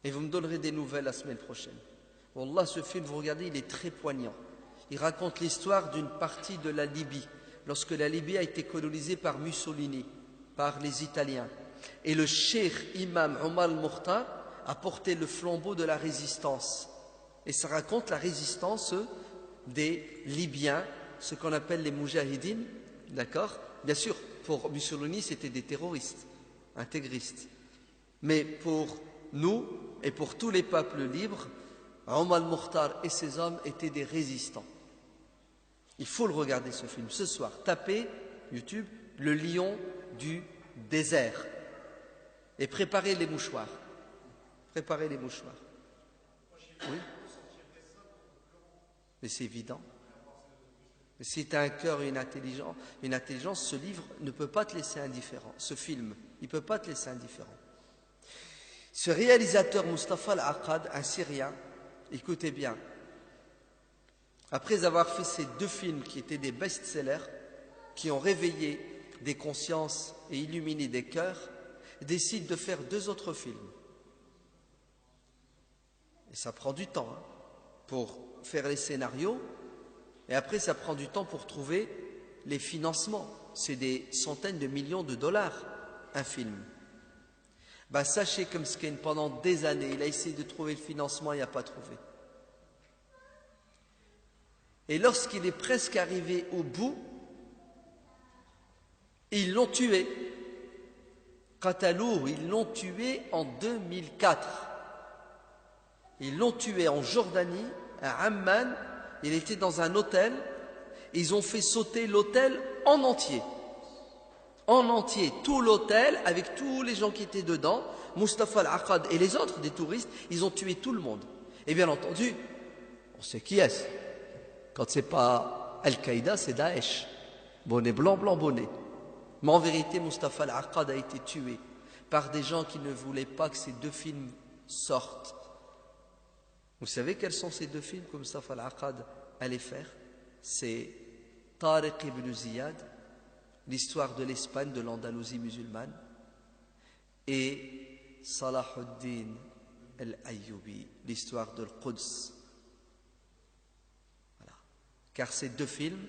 Et vous me donnerez des nouvelles la semaine prochaine. Wallah, ce film, vous regardez, il est très poignant. Il raconte l'histoire d'une partie de la Libye, lorsque la Libye a été colonisée par Mussolini, par les Italiens. Et le cheikh imam Omar al-Mukhtar a porté le flambeau de la résistance. Et ça raconte la résistance des Libyens, ce qu'on appelle les Moujahidines, d'accord? Bien sûr, pour Mussolini, c'était des terroristes, intégristes. Mais pour nous et pour tous les peuples libres, Omar al-Mukhtar et ses hommes étaient des résistants. Il faut le regarder ce film ce soir. Tapez YouTube le lion du désert et préparez les mouchoirs. Préparez les mouchoirs. Oui. Mais c'est évident. Mais si tu as un cœur et une intelligence, ce livre ne peut pas te laisser indifférent. Ce film, il ne peut pas te laisser indifférent. Ce réalisateur Mustafa Al-Aqad, un Syrien, écoutez bien, après avoir fait ces deux films qui étaient des best-sellers, qui ont réveillé des consciences et illuminé des cœurs, décide de faire deux autres films. Et ça prend du temps pour faire les scénarios, et après ça prend du temps pour trouver les financements. C'est des centaines de millions de dollars, un film. Ben, sachez que Mskin, pendant des années, il a essayé de trouver le financement, il n'a pas trouvé. Et lorsqu'il est presque arrivé au bout, ils l'ont tué. Qatalou, ils l'ont tué en 2004. Ils l'ont tué en Jordanie, à Amman. Il était dans un hôtel. Ils ont fait sauter l'hôtel en entier. En entier, tout l'hôtel, avec tous les gens qui étaient dedans, Mustafa Al-Aqad et les autres, des touristes, ils ont tué tout le monde. Et bien entendu, on sait qui est-ce. Quand c'est pas Al-Qaïda, c'est Daesh. Bonnet blanc, blanc, bonnet. Mais en vérité, Mustafa Al-Aqad a été tué par des gens qui ne voulaient pas que ces deux films sortent. Vous savez quels sont ces deux films que Mustafa Al-Aqad allait faire? C'est Tariq ibn Ziyad, l'histoire de l'Espagne, de l'Andalousie musulmane, et Salahuddin al-Ayyubi, l'histoire de l'Quds. Voilà. Car ces deux films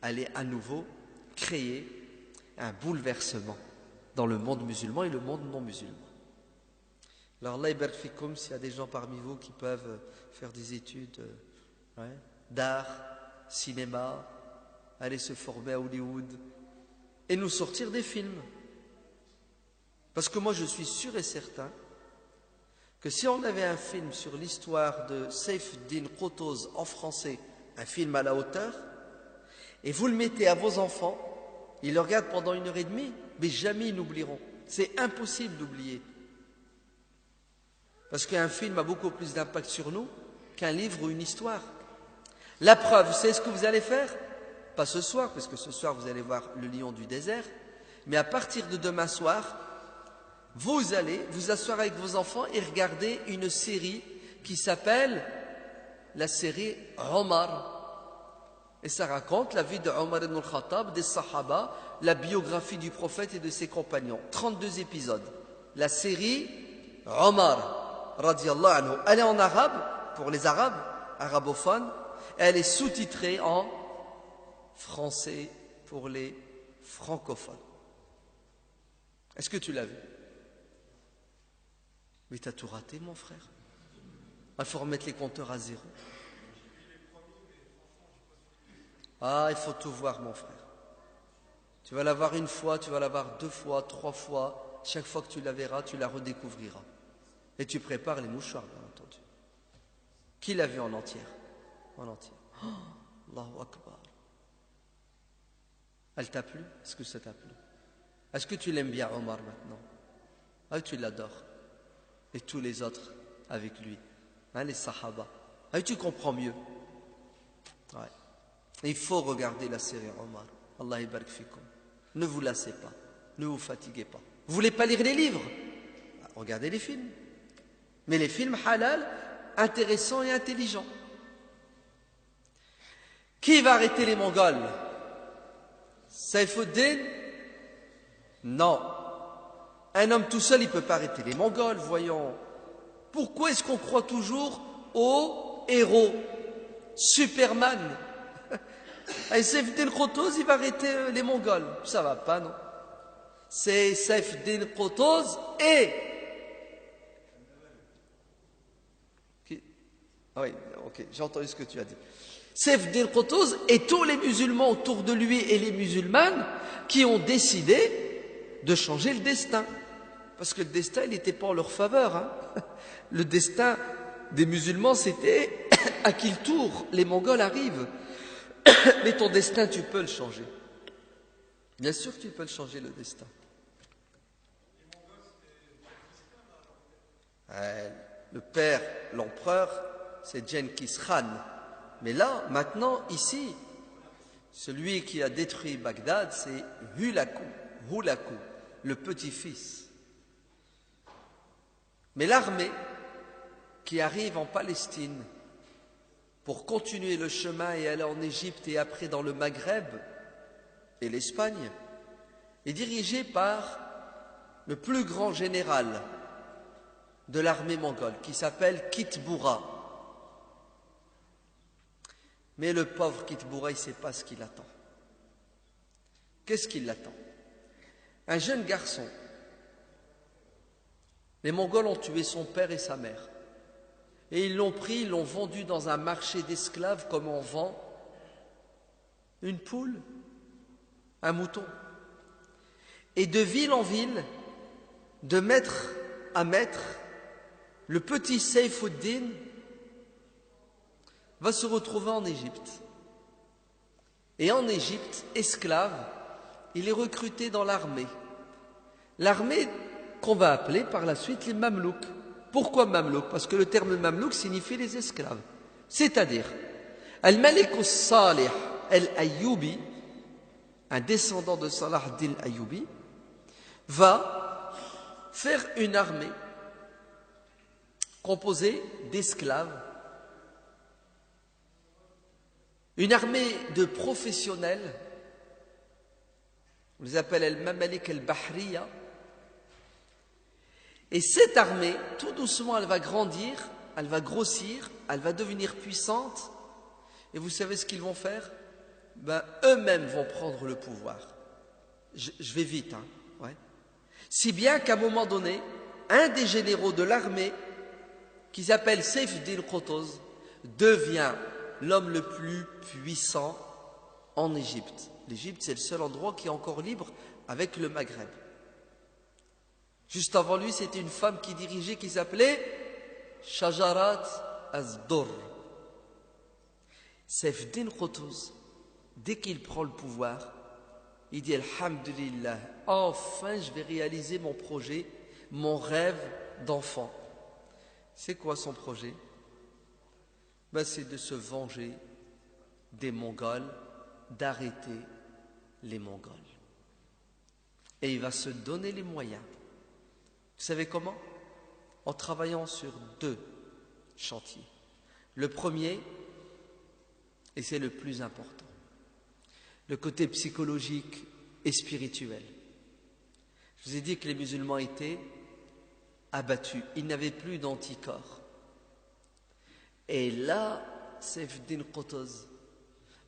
allaient à nouveau créer un bouleversement dans le monde musulman et le monde non musulman. Alors là, Iberfikoum, s'il y a des gens parmi vous qui peuvent faire des études d'art, cinéma, aller se former à Hollywood et nous sortir des films. Parce que moi, je suis sûr et certain que si on avait un film sur l'histoire de Saif-Din Qutuz en français, un film à la hauteur, et vous le mettez à vos enfants, ils le regardent pendant 1h30, mais jamais ils n'oublieront. C'est impossible d'oublier. Parce qu'un film a beaucoup plus d'impact sur nous qu'un livre ou une histoire. La preuve, vous savez ce que vous allez faire? Pas ce soir, parce que ce soir vous allez voir le lion du désert, mais à partir de demain soir, vous allez vous asseoir avec vos enfants et regarder une série qui s'appelle la série Omar. Et ça raconte la vie de Omar ibn al-Khattab, des Sahaba, la biographie du prophète et de ses compagnons. 32 épisodes. La série Omar, radiallahu anhu. Elle est en arabe, pour les arabes, arabophones. Elle est sous-titrée en français pour les francophones. Est-ce que tu l'as vu? Mais t'as tout raté, mon frère. Il faut remettre les compteurs à zéro. Ah, il faut tout voir, mon frère. Tu vas la voir une fois, tu vas la voir 2 fois, 3 fois. Chaque fois que tu la verras, tu la redécouvriras. Et tu prépares les mouchoirs, bien entendu. Qui l'a vu en entière? En entière. Oh, Allahu Akbar. Elle t'a plu? Est-ce que ça t'a plu? Est-ce que tu l'aimes bien, Omar, maintenant? Ah, tu l'adores. Et tous les autres avec lui. Hein, les sahaba. Ah, tu comprends mieux. Ouais. Il faut regarder la série Omar. Allah ibarak fikum. Ne vous lassez pas. Ne vous fatiguez pas. Vous voulez pas lire les livres? Regardez les films. Mais les films halal, intéressants et intelligents. Qui va arrêter les Mongols? Saifuddin? Non. Un homme tout seul, il ne peut pas arrêter les Mongols, voyons. Pourquoi est-ce qu'on croit toujours aux héros? Superman. Et Saifuddin Qutuz, il va arrêter les Mongols. Ça va pas, non? C'est Saifuddin Qutuz et... Ah oui, ok, j'ai entendu ce que tu as dit. Saifuddin Qutuz et tous les musulmans autour de lui et les musulmanes qui ont décidé de changer le destin. Parce que le destin, il n'était pas en leur faveur. Hein. Le destin des musulmans, c'était à qui le tour les Mongols arrivent. Mais ton destin, tu peux le changer. Bien sûr que tu peux le changer, le destin. Le père, l'empereur, c'est Genghis Khan. Mais là, maintenant, ici, celui qui a détruit Bagdad, c'est Hulaku, le petit-fils. Mais l'armée qui arrive en Palestine pour continuer le chemin et aller en Égypte et après dans le Maghreb et l'Espagne est dirigée par le plus grand général de l'armée mongole qui s'appelle Kitboura. Mais le pauvre Kitboura, il ne sait pas ce qu'il attend. Qu'est-ce qui l'attend? Un jeune garçon. Les Mongols ont tué son père et sa mère. Et ils l'ont pris, ils l'ont vendu dans un marché d'esclaves comme on vend une poule, un mouton. Et de ville en ville, de maître à maître, le petit Saifuddin va se retrouver en Égypte. Et en Égypte, esclave, il est recruté dans l'armée. L'armée qu'on va appeler par la suite les Mamelouks. Pourquoi Mamelouk? Parce que le terme Mamelouk signifie les esclaves. C'est-à-dire, Al-Malik al-Salih al-Ayyubi, un descendant de Salah ad-Din Ayyubi, va faire une armée composée d'esclaves, une armée de professionnels, on les appelle Al-Mamalik al-Bahriya. Et cette armée, tout doucement, elle va grandir, elle va grossir, elle va devenir puissante. Et vous savez ce qu'ils vont faire? Eux-mêmes vont prendre le pouvoir. Je vais vite, hein, ouais. Si bien qu'à un moment donné, un des généraux de l'armée, qui s'appelle Saifuddin Qutuz, devient l'homme le plus puissant en Égypte. L'Égypte, c'est le seul endroit qui est encore libre avec le Maghreb. Juste avant lui, c'était une femme qui dirigeait, qui s'appelait Shajarat Az-Dur. Saifuddin Qutuz, dès qu'il prend le pouvoir, il dit Alhamdulillah, enfin je vais réaliser mon projet, mon rêve d'enfant. C'est quoi son projet? C'est de se venger des Mongols, d'arrêter les Mongols. Et il va se donner les moyens. Vous savez comment? En travaillant sur 2 chantiers. Le premier, et c'est le plus important, le côté psychologique et spirituel. Je vous ai dit que les musulmans étaient abattu, il n'avait plus d'anticorps. Et là, Saif-Din Qutuz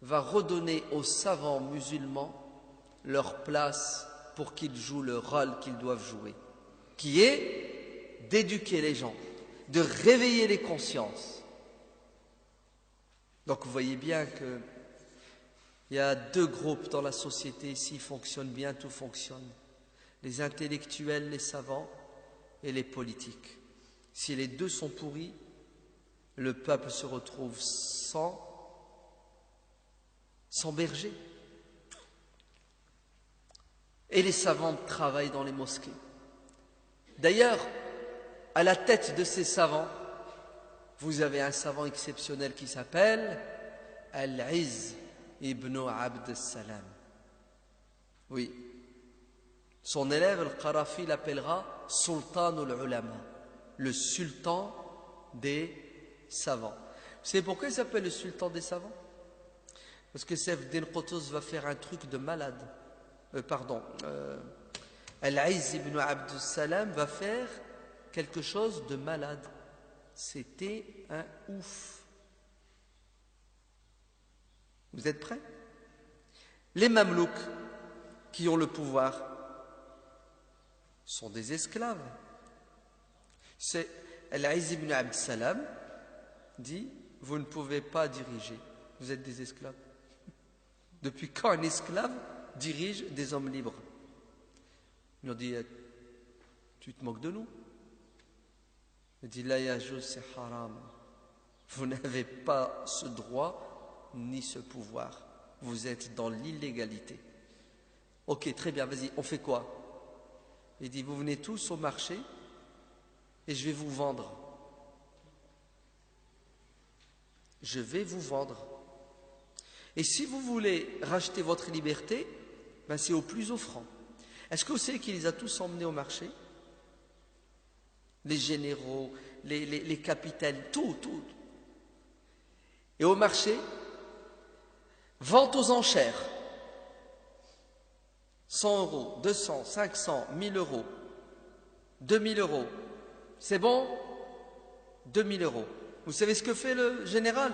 va redonner aux savants musulmans leur place pour qu'ils jouent le rôle qu'ils doivent jouer, qui est d'éduquer les gens, de réveiller les consciences. Donc vous voyez bien qu'il y a deux groupes dans la société, s'ils fonctionnent bien, tout fonctionne. Les intellectuels, les savants et les politiques. Si les deux sont pourris, le peuple se retrouve sans berger. Et les savants travaillent dans les mosquées. D'ailleurs, à la tête de ces savants, vous avez un savant exceptionnel qui s'appelle Al-Izz ibn Abd Salam. Oui. Son élève, Al-Qarafi, l'appellera Sultan al-Ulama, le sultan des savants. Vous savez pourquoi il s'appelle le sultan des savants? Parce que Saif-Din Qutuz va faire un truc de malade. Al-Izz ibn Abd Salam va faire quelque chose de malade. C'était un ouf. Vous êtes prêts? Les Mamelouks qui ont le pouvoir sont des esclaves. C'est Al-Izz ibn Abd Salam dit: vous ne pouvez pas diriger, vous êtes des esclaves. Depuis quand un esclave dirige des hommes libres? Il leur dit: tu te moques de nous? Il dit: la yajouz, c'est haram. Vous n'avez pas ce droit ni ce pouvoir. Vous êtes dans l'illégalité. Ok, très bien, vas-y, on fait quoi? Il dit: vous venez tous au marché et je vais vous vendre. Je vais vous vendre. Et si vous voulez racheter votre liberté, ben c'est au plus offrant. Est-ce que vous savez qu'il les a tous emmenés au marché? Les généraux, les capitaines, tout. Et au marché, vente aux enchères. 100 euros, 200, 500, 1000 euros, 2000 euros. C'est bon? 2000 euros. Vous savez ce que fait le général?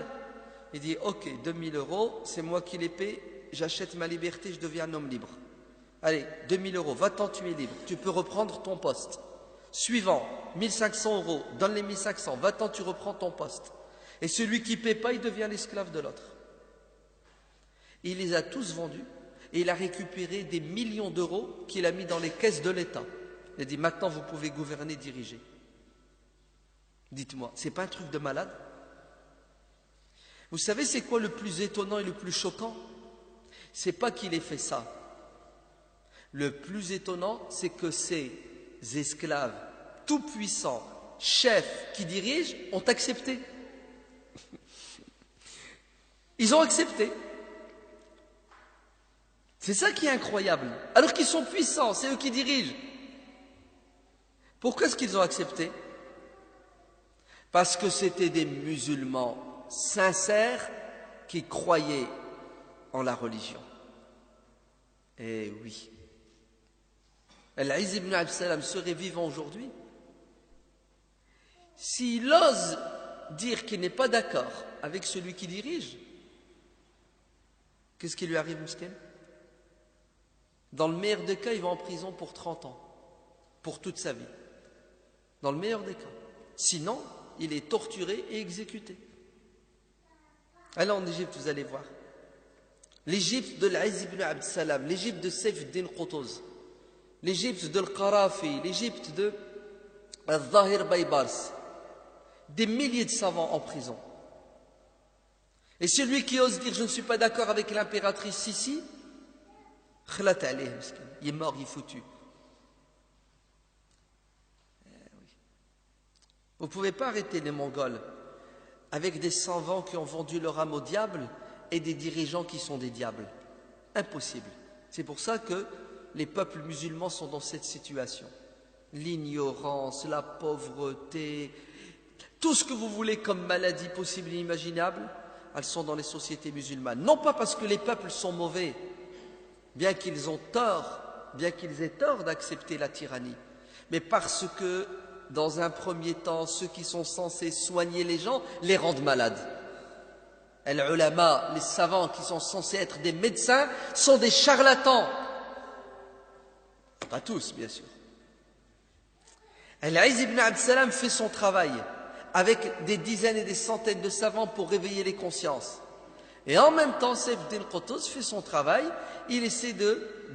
Il dit: ok, 2000 euros, c'est moi qui les paie, j'achète ma liberté, je deviens un homme libre. Allez, 2000 euros, va-t'en, tu es libre, tu peux reprendre ton poste. Suivant, 1500 euros, donne les 1500, va-t'en, tu reprends ton poste. Et celui qui ne paie pas, il devient l'esclave de l'autre. Il les a tous vendus et il a récupéré des millions d'euros qu'il a mis dans les caisses de l'État. Il a dit: maintenant vous pouvez gouverner, diriger. Dites-moi, c'est pas un truc de malade? Vous savez c'est quoi le plus étonnant et le plus choquant? C'est pas qu'il ait fait ça. Le plus étonnant, c'est que ces esclaves tout-puissants, chefs qui dirigent, ont accepté. Ils ont accepté. C'est ça qui est incroyable. Alors qu'ils sont puissants, c'est eux qui dirigent. Pourquoi est-ce qu'ils ont accepté? Parce que c'était des musulmans sincères qui croyaient en la religion. Eh oui. Al-Izz ibn Abd Salam serait vivant aujourd'hui. S'il ose dire qu'il n'est pas d'accord avec celui qui dirige, qu'est-ce qui lui arrive, Muslim? Dans le meilleur des cas, il va en prison pour 30 ans, pour toute sa vie. Dans le meilleur des cas. Sinon, il est torturé et exécuté. Allez en Égypte, vous allez voir. L'Égypte de l'Izz ibn Abd Salam, l'Égypte de Saif-Din Qutuz, l'Égypte de Al-Qarafi, l'Égypte de Al-Zahir Baybars. Des milliers de savants en prison. Et celui qui ose dire: je ne suis pas d'accord avec l'impératrice Sissi, il est mort, il est foutu. Vous ne pouvez pas arrêter les Mongols avec des savants qui ont vendu leur âme au diable et des dirigeants qui sont des diables. Impossible. C'est pour ça que les peuples musulmans sont dans cette situation. L'ignorance, la pauvreté, tout ce que vous voulez comme maladie possible et imaginable, elles sont dans les sociétés musulmanes. Non pas parce que les peuples sont mauvais, bien qu'ils aient tort d'accepter la tyrannie, mais parce que dans un premier temps, ceux qui sont censés soigner les gens, les rendent malades. Al-ulama, les savants qui sont censés être des médecins, sont des charlatans. Pas tous, bien sûr. Al-Aziz ibn Abdsalam fait son travail avec des dizaines et des centaines de savants pour réveiller les consciences. Et en même temps, Saif Din Qutuz fait son travail, il essaie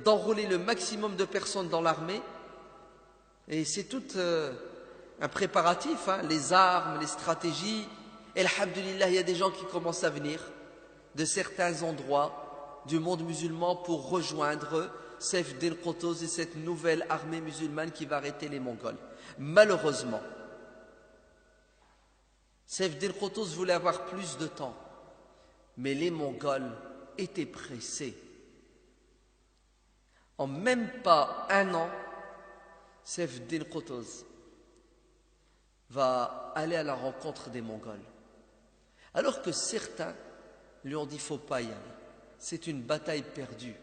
d'enrôler le maximum de personnes dans l'armée. Et c'est tout un préparatif, hein, les armes, les stratégies. Et alhamdulillah, il y a des gens qui commencent à venir de certains endroits du monde musulman pour rejoindre Saif Din Qutuz et cette nouvelle armée musulmane qui va arrêter les Mongols. Malheureusement, Saif Din Qutuz voulait avoir plus de temps, mais les Mongols étaient pressés. En même pas un an, Saif Din Qutuz va aller à la rencontre des Mongols. Alors que certains lui ont dit « il ne faut pas y aller, c'est une bataille perdue,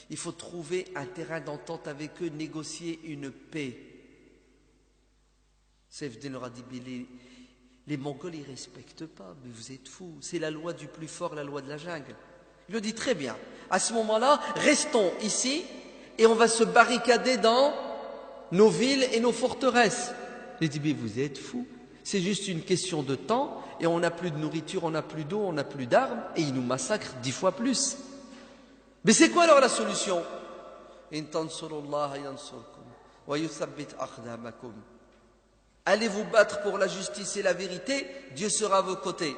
il faut trouver un terrain d'entente avec eux, négocier une paix ». Saif Din leur a dit « les Mongols ils ne respectent pas, mais vous êtes fous, c'est la loi du plus fort, la loi de la jungle ». Il lui dit « très bien, à ce moment-là, restons ici et on va se barricader dans nos villes et nos forteresses ». Il dit « mais vous êtes fous, c'est juste une question de temps et on n'a plus de nourriture, on n'a plus d'eau, on n'a plus d'armes et ils nous massacrent 10 fois plus. » Mais c'est quoi alors la solution? Allez vous battre pour la justice et la vérité, Dieu sera à vos côtés.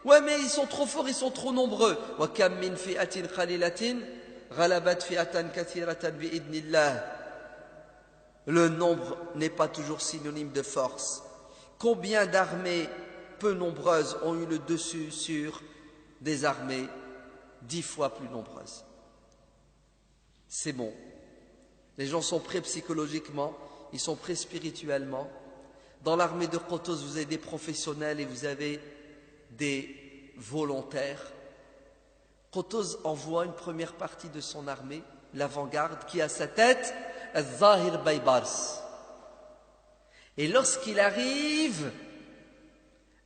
Ouais, mais ils sont trop forts, ils sont trop nombreux. Le nombre n'est pas toujours synonyme de force. Combien d'armées peu nombreuses ont eu le dessus sur des armées 10 fois plus nombreuses? C'est bon. Les gens sont prêts psychologiquement, ils sont prêts spirituellement. Dans l'armée de Qutuz, vous avez des professionnels et vous avez des volontaires. Qutuz envoie une première partie de son armée, l'avant-garde, qui a à sa tête Al-Zahir Baybars. Et lorsqu'il arrive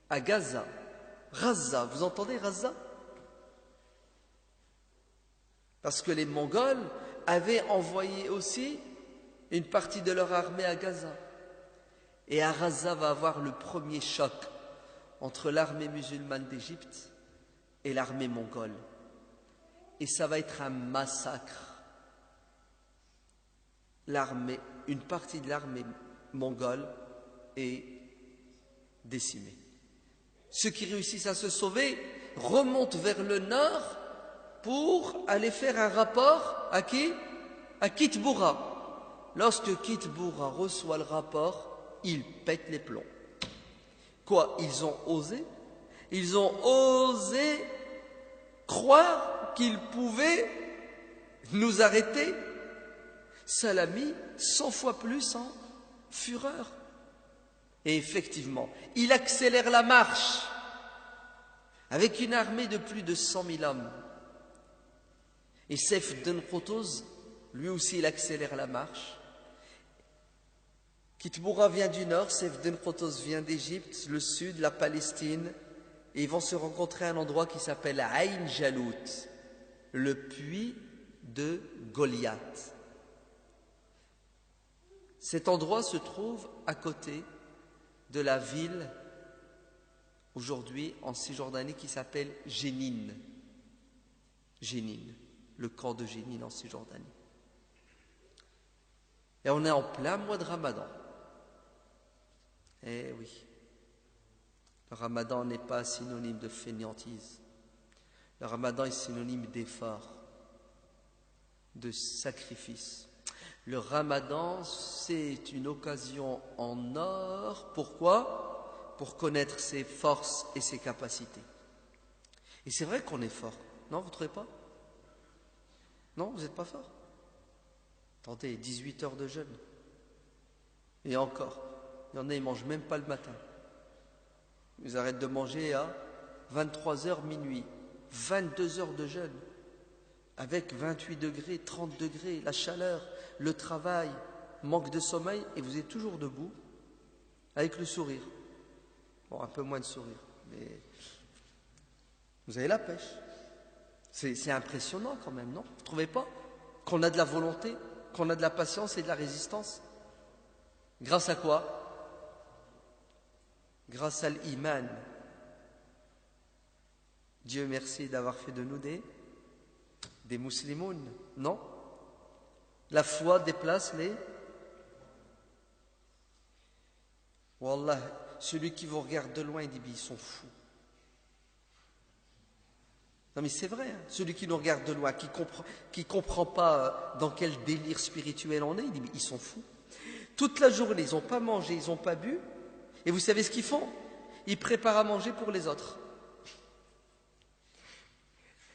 à Gaza, vous entendez Gaza? Parce que les Mongols avaient envoyé aussi une partie de leur armée à Gaza. Et à Gaza va avoir le premier choc entre l'armée musulmane d'Égypte et l'armée mongole. Et ça va être un massacre. Une partie de l'armée mongole est décimée. Ceux qui réussissent à se sauver remontent vers le nord pour aller faire un rapport à qui? À Kitboura. Lorsque Kitboura reçoit le rapport, il pète les plombs. Quoi? Ils ont osé croire qu'ils pouvaient nous arrêter. Ça l'a mis 100 fois plus en fureur. Et effectivement, il accélère la marche avec une armée de plus de 100 000 hommes. Et Saif Din Qutuz, lui aussi, il accélère la marche. Kitboura vient du nord, Saif Din Qutuz vient d'Égypte, le sud, la Palestine, et ils vont se rencontrer à un endroit qui s'appelle Aïn Jalout, le puits de Goliath. Cet endroit se trouve à côté de la ville, aujourd'hui en Cisjordanie, qui s'appelle Jénine. Jénine, le camp de Jénine en Cisjordanie. Et on est en plein mois de Ramadan. Eh oui, le Ramadan n'est pas synonyme de fainéantise. Le Ramadan est synonyme d'effort, de sacrifice. Le Ramadan, c'est une occasion en or. Pourquoi? Pour connaître ses forces et ses capacités. Et c'est vrai qu'on est fort. Non, vous ne trouvez pas? Non, vous n'êtes pas fort? Attendez, 18 heures de jeûne. Et encore, il y en a, ils ne mangent même pas le matin. Ils arrêtent de manger à 23 heures minuit. 22 heures de jeûne. Avec 28 degrés, 30 degrés, la chaleur, le travail, manque de sommeil, et vous êtes toujours debout. avec le sourire. Bon, un peu moins de sourire, mais vous avez la pêche. C'est impressionnant quand même, non? Vous ne trouvez pas? Qu'on a de la volonté, qu'on a de la patience et de la résistance. Grâce à quoi? Grâce à l'iman. Dieu merci d'avoir fait de nous des musulmans, non? La foi déplace les... Wallah, celui qui vous regarde de loin, il dit, ils sont fous. Non mais c'est vrai, hein, celui qui nous regarde de loin, qui comprend pas dans quel délire spirituel on est, il dit, mais ils sont fous. Toute la journée, ils n'ont pas mangé, ils n'ont pas bu, et vous savez ce qu'ils font? Ils préparent à manger pour les autres.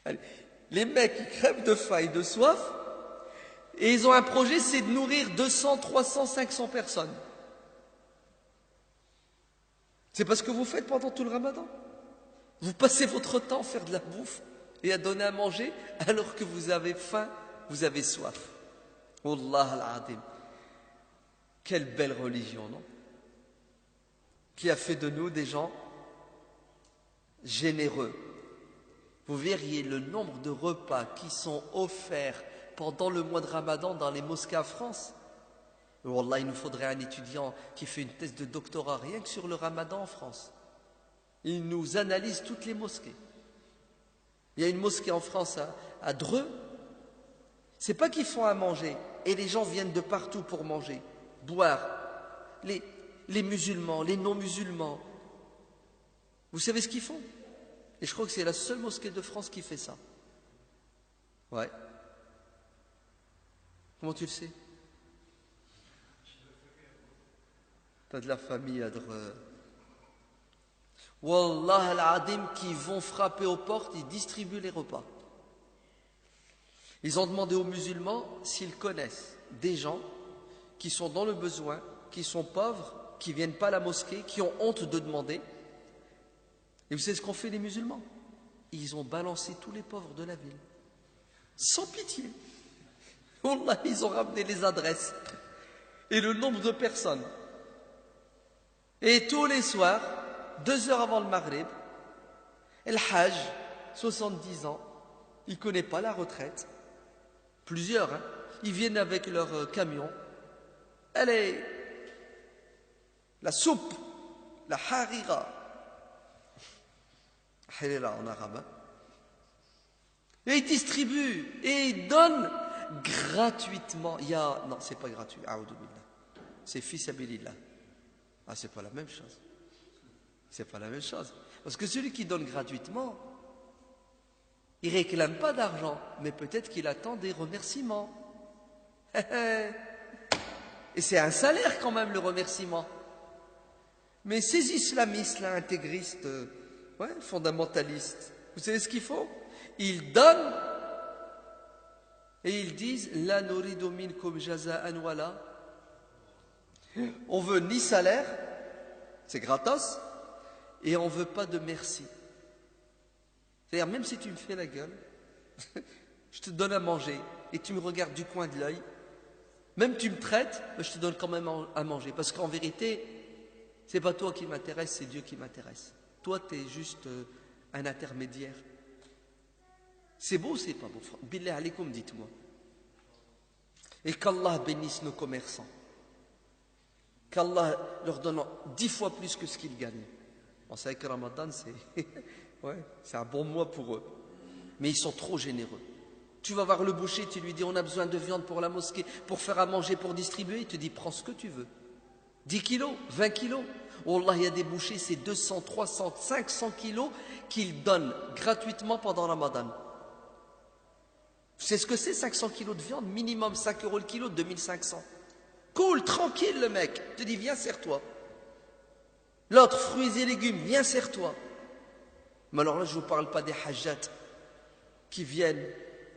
Allez, les mecs, ils crèvent de faim et de soif, et ils ont un projet, c'est de nourrir 200, 300, 500 personnes. C'est pas ce que vous faites pendant tout le ramadan. Vous passez votre temps à faire de la bouffe et à donner à manger alors que vous avez faim, vous avez soif. Wallah al-Adim. Quelle belle religion, non? Qui a fait de nous des gens généreux. Vous verriez le nombre de repas qui sont offerts pendant le mois de Ramadan dans les mosquées en France. Wallah, il nous faudrait un étudiant qui fait une thèse de doctorat rien que sur le Ramadan en France. Il nous analyse toutes les mosquées. Il y a une mosquée en France à Dreux. C'est pas qu'ils font à manger et les gens viennent de partout pour manger, boire. Les musulmans, les non-musulmans. Vous savez ce qu'ils font? Et je crois que c'est la seule mosquée de France qui fait ça. Ouais. Comment tu le sais? T'as de la famille à Dreux. Wallah al-Adim, qui vont frapper aux portes, ils distribuent les repas. Ils ont demandé aux musulmans s'ils connaissent des gens qui sont dans le besoin, qui sont pauvres, qui ne viennent pas à la mosquée, qui ont honte de demander. Et vous savez ce qu'ont fait les musulmans? Ils ont balancé tous les pauvres de la ville. Sans pitié. Wallah, ils ont ramené les adresses et le nombre de personnes. Et tous les soirs, 2 heures avant le Maghrib, El Hajj, 70 ans, il ne connaît pas la retraite. Plusieurs, hein, ils viennent avec leur camion. Allez, la soupe, la harira. Harira en arabe. Et ils distribuent, et ils donnent gratuitement. Non, c'est pas gratuit. C'est fi sabilillah. Ah, c'est pas la même chose. C'est pas la même chose. Parce que celui qui donne gratuitement, il ne réclame pas d'argent, mais peut-être qu'il attend des remerciements. Et c'est un salaire quand même, le remerciement. Mais ces islamistes-là, intégristes, fondamentalistes, vous savez ce qu'ils font? Ils donnent et ils disent « La nuridu minkum jaza'an wala ». On veut ni salaire, c'est gratos, et on ne veut pas de merci. C'est-à-dire, même si tu me fais la gueule, je te donne à manger, et tu me regardes du coin de l'œil, même tu me traites, mais je te donne quand même à manger. Parce qu'en vérité, c'est pas toi qui m'intéresse, c'est Dieu qui m'intéresse. Toi, tu es juste un intermédiaire. C'est beau ou c'est pas beau? Billah alaykoum, dites-moi. Et qu'Allah bénisse nos commerçants. Qu'Allah leur donne 10 fois plus que ce qu'ils gagnent. On sait que Ramadan, c'est un bon mois pour eux. Mais ils sont trop généreux. Tu vas voir le boucher, tu lui dis on a besoin de viande pour la mosquée, pour faire à manger, pour distribuer. Il te dit prends ce que tu veux. 10 kilos, 20 kilos. Wallah, il y a des bouchers, c'est 200, 300, 500 kilos qu'ils donnent gratuitement pendant Ramadan. C'est ce que c'est 500 kilos de viande, minimum 5 € le kilo, 2500. Cool, tranquille le mec. Il te dit viens, serre-toi. L'autre, fruits et légumes, viens, serre-toi. Mais alors là, je ne vous parle pas des hajjats qui viennent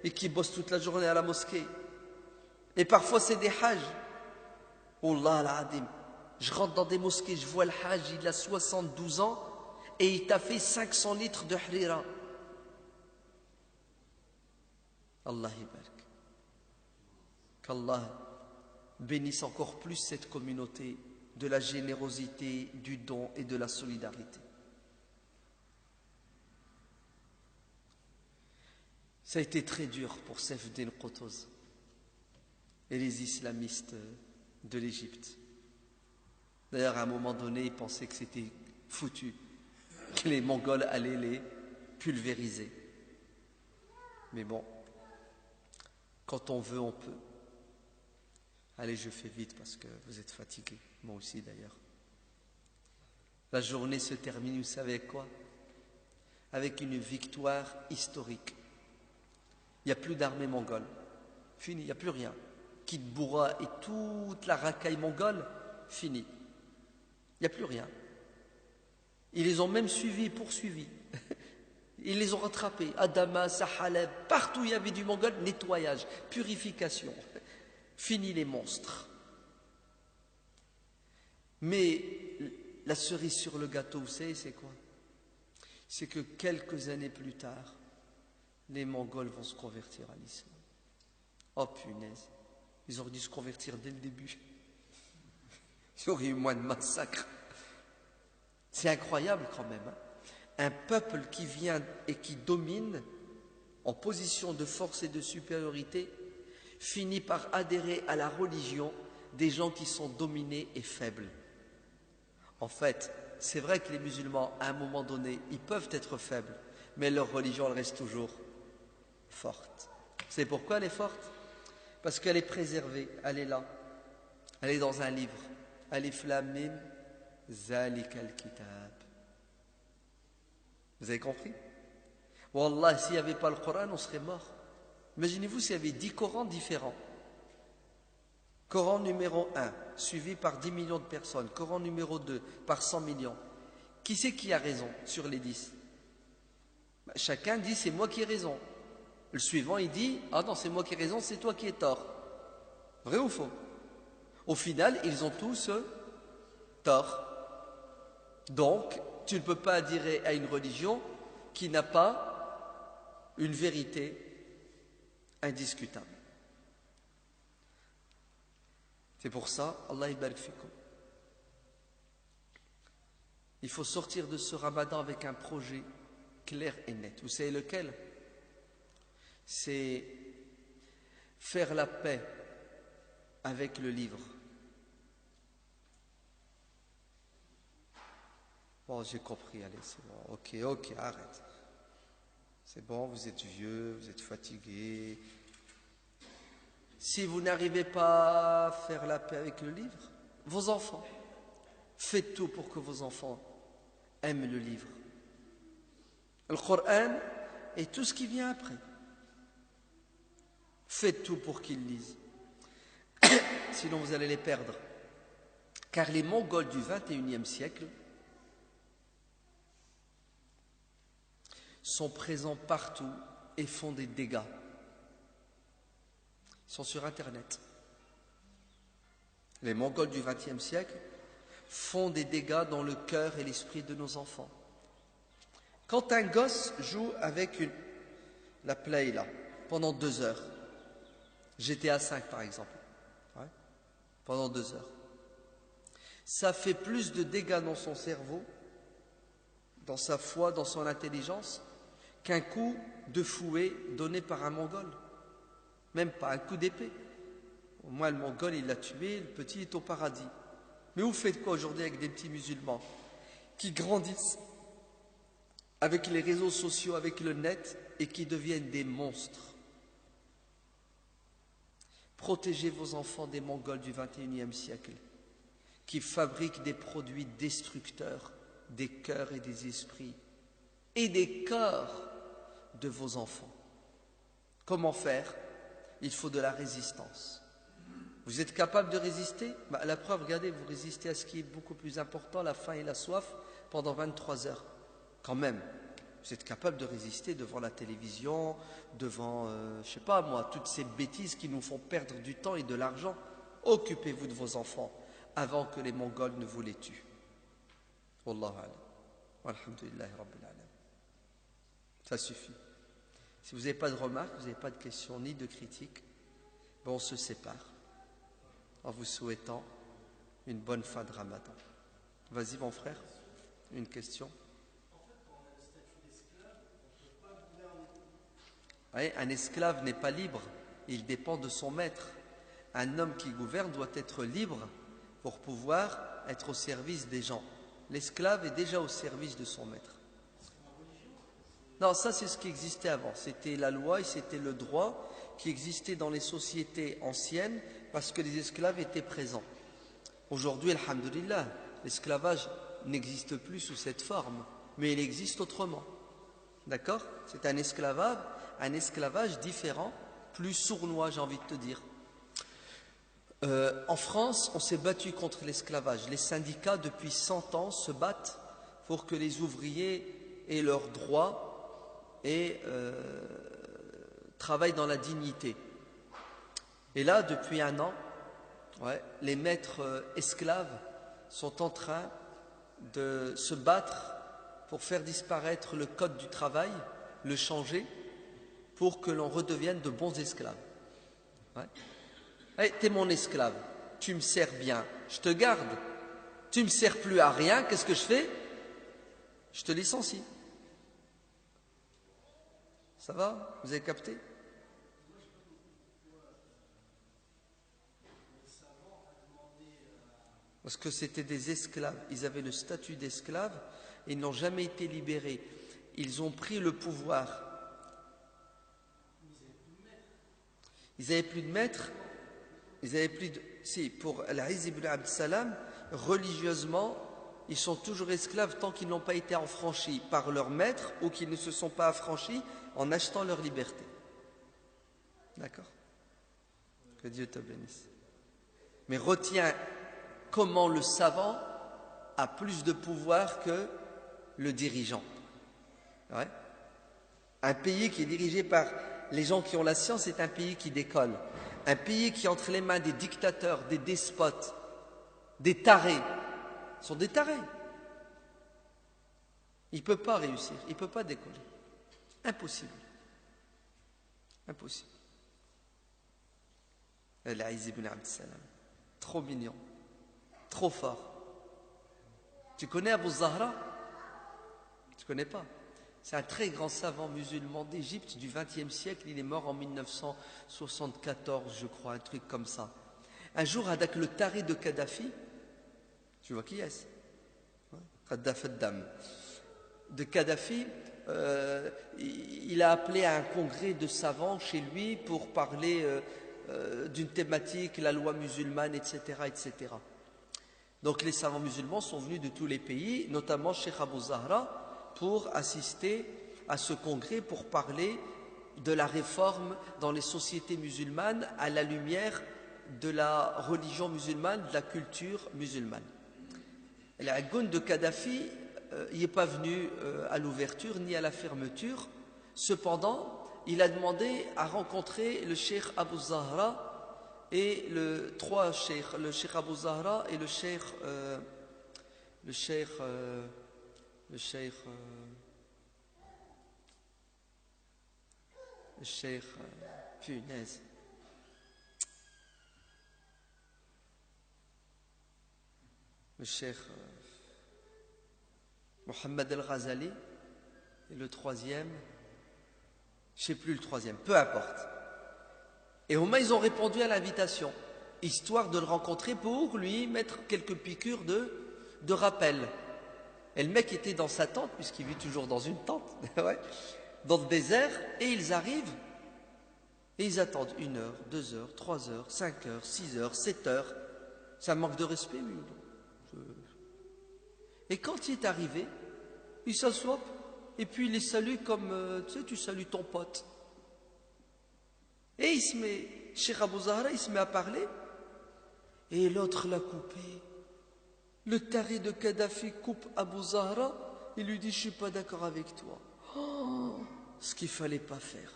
et qui bossent toute la journée à la mosquée. Et parfois, c'est des hajj. Wallah al-Adim. Je rentre dans des mosquées, je vois le hajj, il a 72 ans et il t'a fait 500 litres de harira. Allah ibarak. Qu'Allah bénisse encore plus cette communauté de la générosité, du don et de la solidarité. Ça a été très dur pour Saifeddin Qutuz et les islamistes de l'Égypte. D'ailleurs, à un moment donné, ils pensaient que c'était foutu, que les Mongols allaient les pulvériser. Mais bon, quand on veut, on peut. Allez, je fais vite parce que vous êtes fatigués, moi aussi d'ailleurs. La journée se termine, vous savez quoi? Avec une victoire historique. Il n'y a plus d'armée mongole. Fini, il n'y a plus rien. Kit Bourra et toute la racaille mongole, fini. Il n'y a plus rien. Ils les ont même suivis, poursuivis. Ils les ont rattrapés. À Damas, à Haleb, partout où il y avait du mongol, nettoyage, purification. Fini les monstres. Mais la cerise sur le gâteau, vous savez, c'est quoi? C'est que quelques années plus tard, les Mongols vont se convertir à l'islam. Oh punaise, ils auraient dû se convertir dès le début. Il y aurait eu moins de massacres. C'est incroyable quand même. Hein. Un peuple qui vient et qui domine en position de force et de supériorité finit par adhérer à la religion des gens qui sont dominés et faibles. En fait, c'est vrai que les musulmans, à un moment donné, ils peuvent être faibles, mais leur religion, elle reste toujours forte. C'est pourquoi elle est forte? Parce qu'elle est préservée, elle est là. Elle est dans un livre. Alif Lam Mim, Zalika al-Kitab. Vous avez compris? Wallah, s'il n'y avait pas le Coran, on serait mort. Imaginez-vous s'il y avait 10 Corans différents. Coran numéro 1, suivi par 10 millions de personnes. Coran numéro 2, par 100 millions. Qui c'est qui a raison sur les 10? Chacun dit c'est moi qui ai raison. Le suivant, il dit ah non, c'est moi qui ai raison, c'est toi qui es tort. Vrai ou faux? Au final, ils ont tous tort. Donc, tu ne peux pas adhérer à une religion qui n'a pas une vérité indiscutable. C'est pour ça, Allah yabarak fikum. Il faut sortir de ce ramadan avec un projet clair et net. Vous savez lequel? C'est faire la paix avec le livre. Bon, j'ai compris, allez, c'est bon. Ok, arrête. C'est bon, vous êtes vieux, vous êtes fatigué. Si vous n'arrivez pas à faire la paix avec le livre, vos enfants, faites tout pour que vos enfants aiment le livre. Le Coran et tout ce qui vient après. Faites tout pour qu'ils lisent. Sinon vous allez les perdre. Car les Mongols du XXIe siècle sont présents partout et font des dégâts. Ils sont sur Internet. Les Mongols du XXe siècle font des dégâts dans le cœur et l'esprit de nos enfants. Quand un gosse joue avec la Play là, pendant 2 heures, GTA 5 par exemple, pendant 2 heures, ça fait plus de dégâts dans son cerveau, dans sa foi, dans son intelligence, qu'un coup de fouet donné par un Mongol. Même pas un coup d'épée. Au moins le Mongol il l'a tué, le petit est au paradis. Mais vous faites quoi aujourd'hui avec des petits musulmans qui grandissent avec les réseaux sociaux, avec le net et qui deviennent des monstres? Protégez vos enfants des Mongols du XXIe siècle qui fabriquent des produits destructeurs des cœurs et des esprits et des corps de vos enfants. Comment faire? Il faut de la résistance. Vous êtes capable de résister? La preuve, regardez, vous résistez à ce qui est beaucoup plus important, la faim et la soif, pendant 23 heures. Quand même, vous êtes capable de résister devant la télévision, devant, je sais pas moi, toutes ces bêtises qui nous font perdre du temps et de l'argent. Occupez-vous de vos enfants avant que les Mongols ne vous les tuent. Wallahu alam. Walhamdulillahi rabbil alam. Ça suffit. Si vous n'avez pas de remarques, vous n'avez pas de questions ni de critiques, on se sépare en vous souhaitant une bonne fin de Ramadan. Vas-y mon frère, une question. Oui, un esclave n'est pas libre, il dépend de son maître. Un homme qui gouverne doit être libre pour pouvoir être au service des gens. L'esclave est déjà au service de son maître. Non, ça c'est ce qui existait avant. C'était la loi et c'était le droit qui existait dans les sociétés anciennes parce que les esclaves étaient présents. Aujourd'hui, alhamdoulilah, l'esclavage n'existe plus sous cette forme, mais il existe autrement. D'accord? C'est un esclavage différent, plus sournois, j'ai envie de te dire. En France, on s'est battu contre l'esclavage. Les syndicats, depuis 100 ans, se battent pour que les ouvriers aient leurs droits et travaillent dans la dignité. Et là, depuis 1 an, les maîtres esclaves sont en train de se battre pour faire disparaître le code du travail, le changer, pour que l'on redevienne de bons esclaves. Hey, t'es mon esclave, tu me sers bien, je te garde. Tu me sers plus à rien, qu'est-ce que je fais? Je te licencie. Ça va? Vous avez capté? Parce que c'était des esclaves, ils avaient le statut d'esclaves et ils n'ont jamais été libérés. Ils ont pris le pouvoir. Ils n'avaient plus de maître. Ils avaient plus de... Si, pour Al-Izz ibn Abd Salam, religieusement, ils sont toujours esclaves tant qu'ils n'ont pas été affranchis par leur maître ou qu'ils ne se sont pas affranchis en achetant leur liberté. D'accord? Que Dieu te bénisse. Mais retiens comment le savant a plus de pouvoir que le dirigeant. Ouais. Un pays qui est dirigé par les gens qui ont la science est un pays qui décolle. Un pays qui est entre les mains des dictateurs, des despotes, des tarés, sont des tarés. Il ne peut pas réussir, il ne peut pas décoller. Impossible. Impossible. Al-Izz ibn Abd Salam. Trop mignon. Trop fort. Tu connais Abu Zahra? Tu ne connais pas? C'est un très grand savant musulman d'Égypte du XXe siècle. Il est mort en 1974, je crois, un truc comme ça. Un jour, avec le taré de Kadhafi, tu vois qui est-ce? Kadhafi de Kadhafi, il a appelé à un congrès de savants chez lui pour parler d'une thématique, la loi musulmane, etc., etc. Donc les savants musulmans sont venus de tous les pays, notamment Cheikh Abu Zahra, pour assister à ce congrès, pour parler de la réforme dans les sociétés musulmanes à la lumière de la religion musulmane, de la culture musulmane. L'Agoun de Kadhafi n'y est pas venu à l'ouverture ni à la fermeture. Cependant, il a demandé à rencontrer le Cheikh Abu Zahra et trois cheikhs, le Cheikh Abu Zahra et le Cheikh punaise. Le Cheikh Mohammed El-Ghazali et le troisième, je ne sais plus le troisième, peu importe. Et au moins ils ont répondu à l'invitation, histoire de le rencontrer pour lui mettre quelques piqûres de rappel. Et le mec était dans sa tente, puisqu'il vit toujours dans une tente, dans le désert, et ils arrivent, et ils attendent 1 heure, 2 heures, 3 heures, 5 heures, 6 heures, 7 heures. Ça manque de respect, oui. Et quand il est arrivé, il s'assoit, et puis il les salue comme, tu sais, tu salues ton pote. Et il se met, Cheikh Abu Zahra, il se met à parler, et l'autre l'a coupé. Le taré de Kadhafi coupe Abu Zahra et lui dit « Je ne suis pas d'accord avec toi. » Oh, ce qu'il ne fallait pas faire.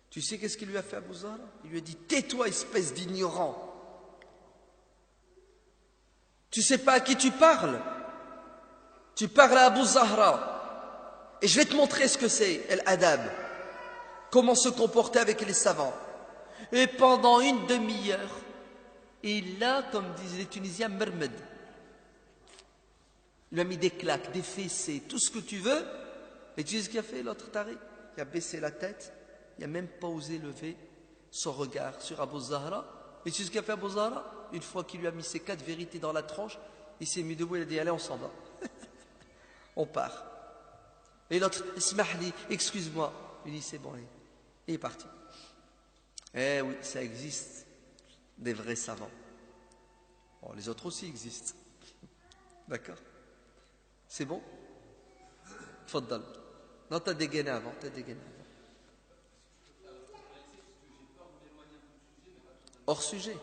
Tu sais qu'est-ce qu'il lui a fait Abu Zahra? Il lui a dit « Tais-toi, espèce d'ignorant. Tu ne sais pas à qui tu parles. Tu parles à Abu Zahra. Et je vais te montrer ce que c'est, El-Adab. Comment se comporter avec les savants. » Et pendant une demi-heure, Et là, comme disent les Tunisiens, mermed. Il lui a mis des claques, des fessées, tout ce que tu veux. Et tu sais ce qu'il a fait, l'autre taré? Il a baissé la tête, il n'a même pas osé lever son regard sur Abu Zahra. Et tu sais ce qu'a fait Abu Zahra? Une fois qu'il lui a mis ses 4 vérités dans la tronche, il s'est mis debout et il a dit, allez, on s'en va. On part. Et l'autre, Ismahli, excuse-moi. Il dit, c'est bon, et il est parti. Eh oui, ça existe, des vrais savants. Bon, les autres aussi existent. D'accord? C'est bon? Faddal. Non, t'as dégainé avant, Hors sujet.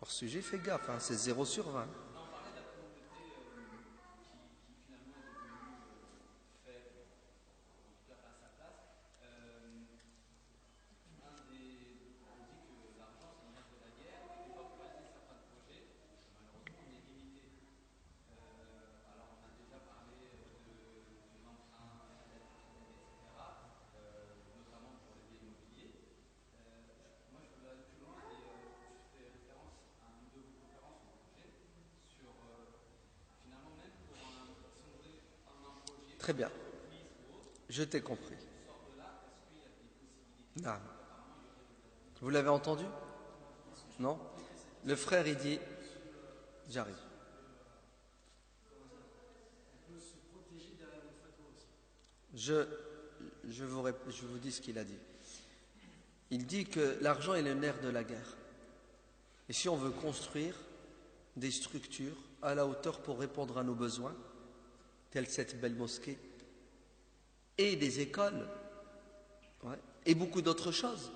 Hors sujet, fais gaffe, hein, c'est 0/20. Très bien, je t'ai compris. Non. Vous l'avez entendu? Non? Le frère, il dit, j'arrive. Je vous dis ce qu'il a dit. Il dit que l'argent est le nerf de la guerre. Et si on veut construire des structures à la hauteur pour répondre à nos besoins, telle cette belle mosquée, et des écoles, ouais, et beaucoup d'autres choses,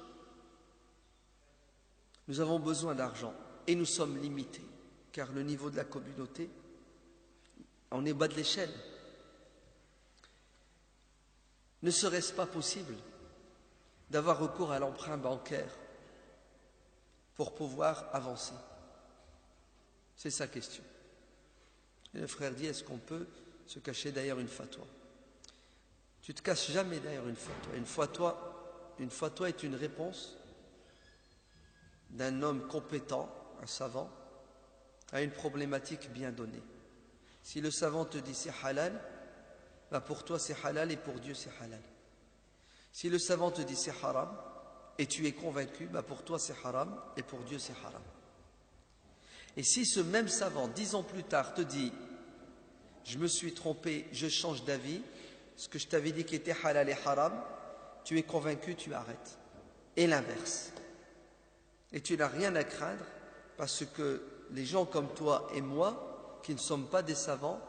nous avons besoin d'argent et nous sommes limités, car le niveau de la communauté, on est bas de l'échelle. Ne serait-ce pas possible d'avoir recours à l'emprunt bancaire pour pouvoir avancer? C'est sa question. Et le frère dit, est-ce qu'on peut se cacher derrière une fatwa? Tu te caches jamais derrière une fatwa. Une fatwa est une réponse d'un homme compétent, un savant, à une problématique bien donnée. Si le savant te dit c'est halal, bah pour toi c'est halal et pour Dieu c'est halal. Si le savant te dit c'est haram et tu es convaincu, bah pour toi c'est haram et pour Dieu c'est haram. Et si ce même savant, 10 ans plus tard, te dit je me suis trompé, je change d'avis, ce que je t'avais dit qui était halal et haram, tu es convaincu, tu arrêtes. Et l'inverse. Et tu n'as rien à craindre parce que les gens comme toi et moi, qui ne sommes pas des savants,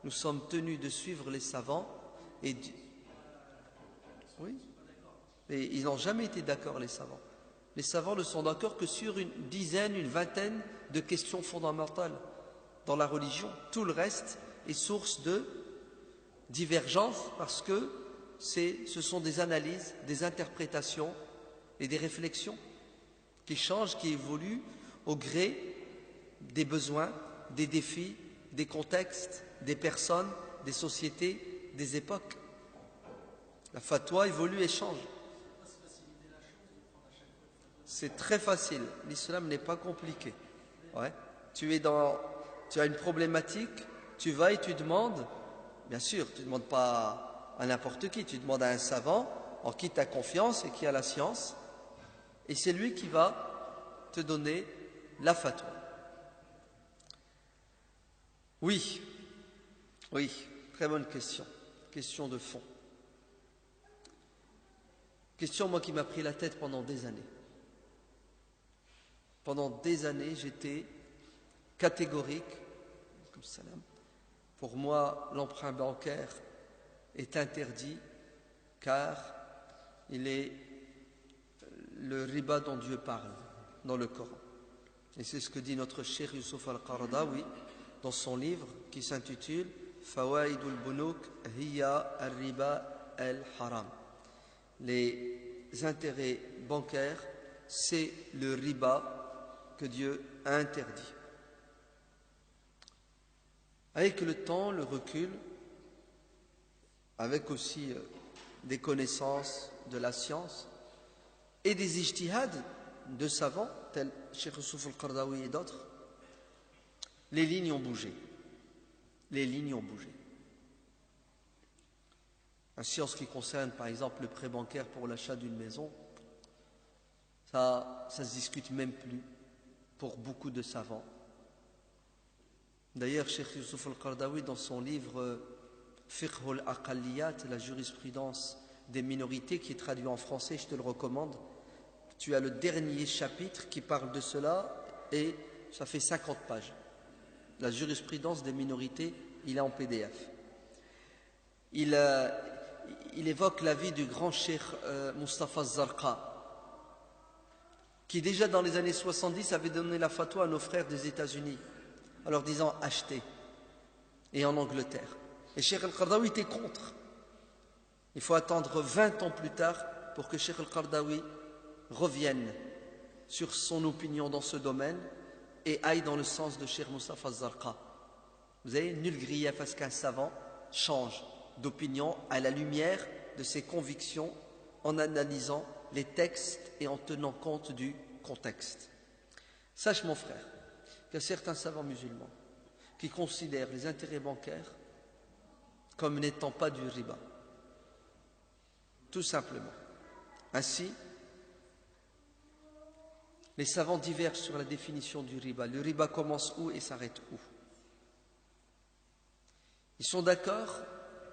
nous sommes tenus de suivre les savants et oui, et ils n'ont jamais été d'accord, les savants. Les savants ne sont d'accord que sur une dizaine, une vingtaine de questions fondamentales dans la religion. Tout le reste est source de divergence parce que ce sont des analyses, des interprétations et des réflexions qui changent, qui évoluent au gré des besoins, des défis, des contextes, des personnes, des sociétés, des époques. La fatwa évolue et change. C'est très facile. L'islam n'est pas compliqué. Ouais. Tu as une problématique, tu vas et tu demandes, bien sûr, tu ne demandes pas à n'importe qui, tu demandes à un savant en qui tu as confiance et qui a la science, et c'est lui qui va te donner la fatwa. Oui, très bonne question. Question de fond. Question, moi, qui m'a pris la tête pendant des années. Pendant des années, j'étais catégorique. Pour moi, l'emprunt bancaire est interdit car il est le riba dont Dieu parle dans le Coran. Et c'est ce que dit notre Cheikh Youssouf Al-Qaradawi dans son livre qui s'intitule Fawaidul Bunuk Hiya al-Riba al-Haram. Les intérêts bancaires, c'est le riba que Dieu a interdit. Avec le temps, le recul, avec aussi des connaissances de la science et des ijtihads, de savants, tels Cheikh Youssouf al-Qaradawi et d'autres, les lignes ont bougé. Les lignes ont bougé. Ainsi, en ce qui concerne, par exemple, le prêt bancaire pour l'achat d'une maison, ça se discute même plus pour beaucoup de savants. D'ailleurs, Cheikh Youssouf al-Qaradawi, dans son livre Fiqh al-Aqalliyat, la jurisprudence des minorités, qui est traduit en français, je te le recommande, tu as le dernier chapitre qui parle de cela et ça fait 50 pages. La jurisprudence des minorités, il est en PDF. Il évoque l'avis du grand cheikh Mustafa Zarqa, qui déjà dans les années 70 avait donné la fatwa à nos frères des États-Unis, en leur disant achetez, et en Angleterre. Et Cheikh al-Qaradawi était contre. Il faut attendre 20 ans plus tard pour que Cheikh al-Qaradawi revienne sur son opinion dans ce domaine et aille dans le sens de Cheikh Mustafa Zarqa. Vous avez nul grief à ce qu'un savant change d'opinion à la lumière de ses convictions en analysant les textes et en tenant compte du contexte. Sache mon frère qu'il y a certains savants musulmans qui considèrent les intérêts bancaires comme n'étant pas du riba. Tout simplement. Ainsi, les savants divergent sur la définition du riba. Le riba commence où et s'arrête où? Ils sont d'accord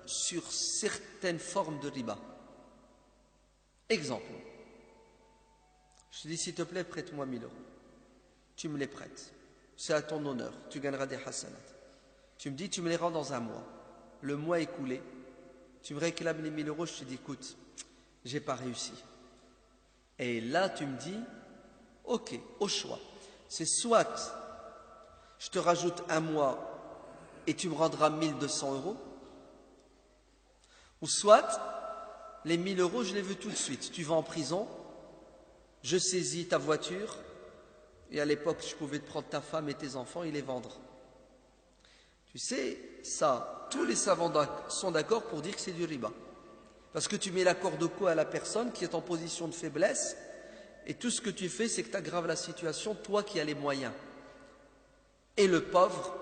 sur certaines formes de riba. Exemple, je te dis s'il te plaît, prête-moi 1000 euros. Tu me les prêtes. C'est à ton honneur, tu gagneras des hasanat. Tu me dis, tu me les rends dans un mois. Le mois écoulé, tu me réclames les 1000 euros, je te dis, écoute, j'ai pas réussi. Et là, tu me dis, ok, au choix. C'est soit je te rajoute un mois et tu me rendras 1200 euros, ou soit les 1000 euros, je les veux tout de suite. Tu vas en prison, je saisis ta voiture, et à l'époque, je pouvais te prendre ta femme et tes enfants et les vendre. Tu sais, ça, tous les savants sont d'accord pour dire que c'est du riba. Parce que tu mets la corde au cou à la personne qui est en position de faiblesse, et tout ce que tu fais, c'est que tu aggraves la situation, toi qui as les moyens. Et le pauvre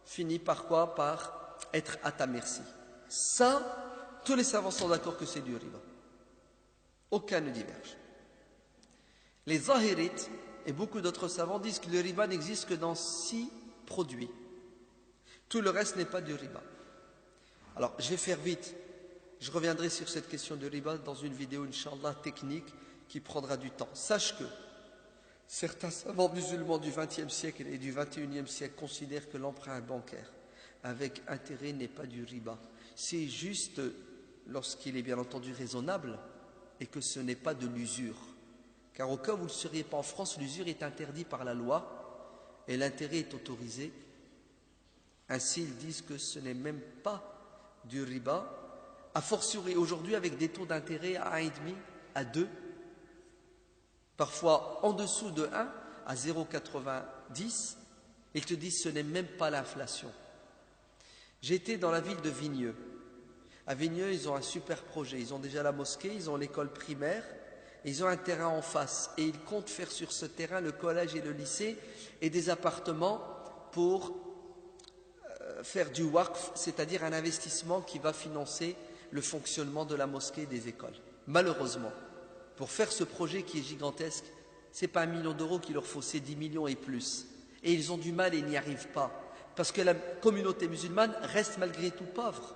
finit par quoi? Par être à ta merci. Ça, tous les savants sont d'accord que c'est du riba. Aucun ne diverge. Les zahirites et beaucoup d'autres savants disent que le riba n'existe que dans 6 produits. Tout le reste n'est pas du riba. Alors, je vais faire vite. Je reviendrai sur cette question de riba dans une vidéo, Inch'Allah, technique, qui prendra du temps. Sache que certains savants musulmans du XXe siècle et du XXIe siècle considèrent que l'emprunt bancaire avec intérêt n'est pas du riba. C'est juste lorsqu'il est bien entendu raisonnable et que ce n'est pas de l'usure. Car au cas où vous ne le seriez pas en France, l'usure est interdite par la loi et l'intérêt est autorisé. Ainsi, ils disent que ce n'est même pas du riba, a fortiori aujourd'hui avec des taux d'intérêt à 1,5, à 2, parfois en dessous de 1, à 0,90, ils te disent que ce n'est même pas l'inflation. J'étais dans la ville de Vigneux. À Vigneux, ils ont un super projet. Ils ont déjà la mosquée, ils ont l'école primaire, ils ont un terrain en face. Et ils comptent faire sur ce terrain le collège et le lycée et des appartements pour faire du waqf, c'est-à-dire un investissement qui va financer le fonctionnement de la mosquée et des écoles. Malheureusement, pour faire ce projet qui est gigantesque, ce n'est pas 1 million d'euros qu'il leur faut, c'est 10 millions et plus. Et ils ont du mal et ils n'y arrivent pas. Parce que la communauté musulmane reste malgré tout pauvre.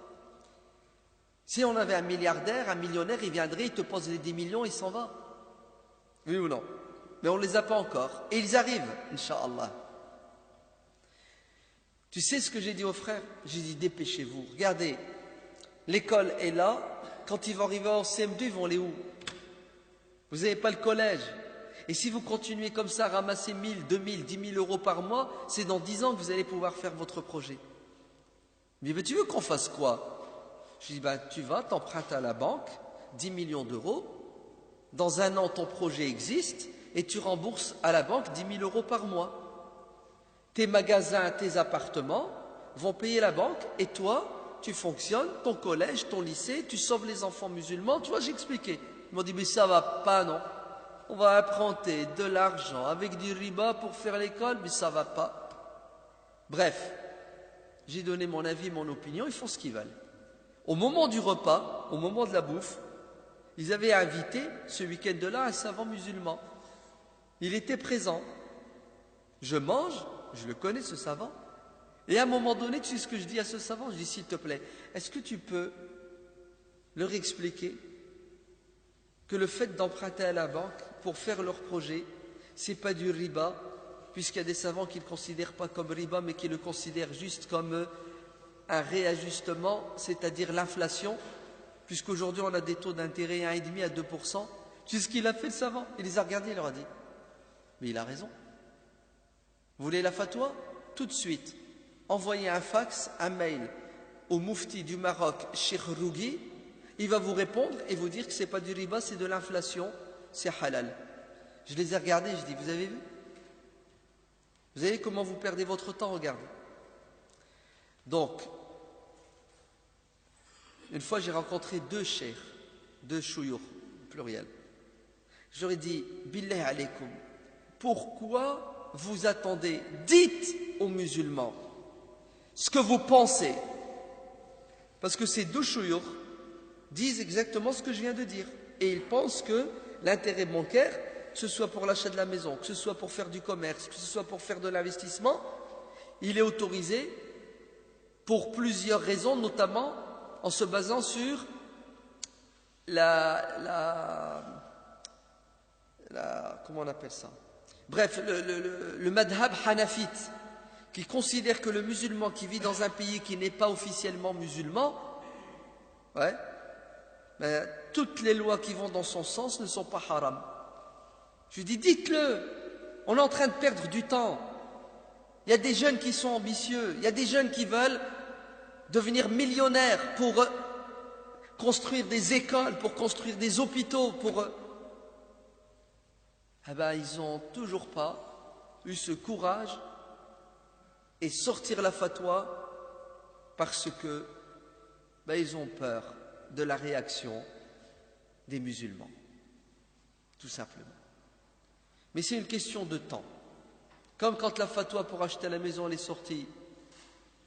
Si on avait un milliardaire, un millionnaire, il viendrait, il te pose les 10 millions, il s'en va. Oui ou non? Mais on ne les a pas encore. Et ils arrivent, Inch'Allah. Tu sais ce que j'ai dit aux frères? J'ai dit dépêchez-vous. Regardez, l'école est là. Quand ils vont arriver en CM2, ils vont aller où? Vous n'avez pas le collège. Et si vous continuez comme ça à ramasser 1000, 2000, 10 000 euros par mois, c'est dans 10 ans que vous allez pouvoir faire votre projet. Mais tu veux qu'on fasse quoi? Je dis, tu vas, t'empruntes à la banque 10 millions d'euros. Dans un an, ton projet existe et tu rembourses à la banque 10 000 euros par mois. Tes magasins, tes appartements vont payer la banque et toi, tu fonctionnes, ton collège, ton lycée, tu sauves les enfants musulmans. Tu vois, j'ai expliqué. Ils m'ont dit, mais ça va pas, non? on va emprunter de l'argent avec du riba pour faire l'école, mais ça va pas. Bref, j'ai donné mon avis, mon opinion, ils font ce qu'ils veulent. Au moment du repas, au moment de la bouffe, ils avaient invité ce week-end-là un savant musulman. Il était présent. Je mange, je le connais ce savant. Et à un moment donné, tu sais ce que je dis à ce savant? Je dis, s'il te plaît, est-ce que tu peux leur expliquer que le fait d'emprunter à la banque pour faire leur projet, c'est pas du riba, puisqu'il y a des savants qui ne le considèrent pas comme riba, mais qui le considèrent juste comme un réajustement, c'est-à-dire l'inflation, puisqu'aujourd'hui on a des taux d'intérêt 1,5 à 2%. Tu sais ce qu'il a fait le savant? Il les a regardés, il leur a dit, mais il a raison. Vous voulez la fatwa? Tout de suite, envoyez un fax, un mail au mufti du Maroc, Cheikh Rougui, il va vous répondre et vous dire que ce n'est pas du riba, c'est de l'inflation, c'est halal. Je les ai regardés, je dis, vous avez vu? Vous savez comment vous perdez votre temps? Regardez. Donc, une fois j'ai rencontré deux cheikhs, deux chouyours, pluriel. Je leur ai dit, billah alaykoum, pourquoi vous attendez? Dites aux musulmans ce que vous pensez. Parce que ces deux chouyours disent exactement ce que je viens de dire. Et ils pensent que l'intérêt bancaire, que ce soit pour l'achat de la maison, que ce soit pour faire du commerce, que ce soit pour faire de l'investissement, il est autorisé pour plusieurs raisons, notamment en se basant sur comment on appelle ça? Bref, le madhab hanafite, qui considère que le musulman qui vit dans un pays qui n'est pas officiellement musulman, ouais, ben, toutes les lois qui vont dans son sens ne sont pas haram. Je lui dis, dites-le, on est en train de perdre du temps. Il y a des jeunes qui sont ambitieux, il y a des jeunes qui veulent devenir millionnaires pour construire des écoles, pour construire des hôpitaux, pour... Eh ben, ils n'ont toujours pas eu ce courage et sortir la fatwa parce que ben, ils ont peur de la réaction des musulmans, tout simplement. Mais c'est une question de temps. Comme quand la fatwa pour acheter la maison elle est sortie,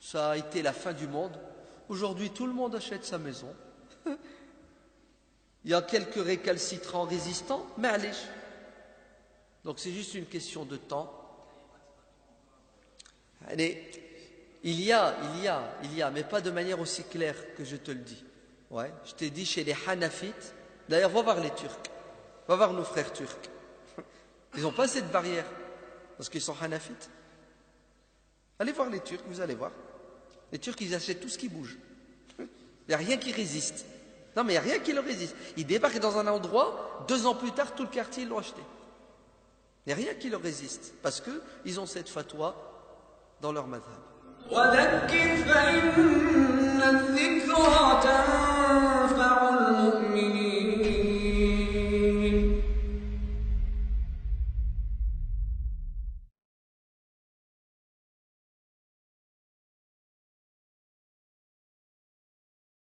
ça a été la fin du monde. Aujourd'hui, tout le monde achète sa maison. Il y a quelques récalcitrants résistants, mais allez. Donc c'est juste une question de temps. Allez, il y a, mais pas de manière aussi claire que je te le dis. Ouais, je t'ai dit chez les Hanafites. D'ailleurs, va voir les Turcs. Va voir nos frères turcs. Ils n'ont pas cette barrière parce qu'ils sont Hanafites. Allez voir les Turcs, vous allez voir. Les Turcs, ils achètent tout ce qui bouge. Il n'y a rien qui résiste. Non, mais il n'y a rien qui leur résiste. Ils débarquent dans un endroit, 2 ans plus tard, tout le quartier, ils l'ont acheté. Il n'y a rien qui leur résiste parce qu'ils ont cette fatwa dans leur madhab.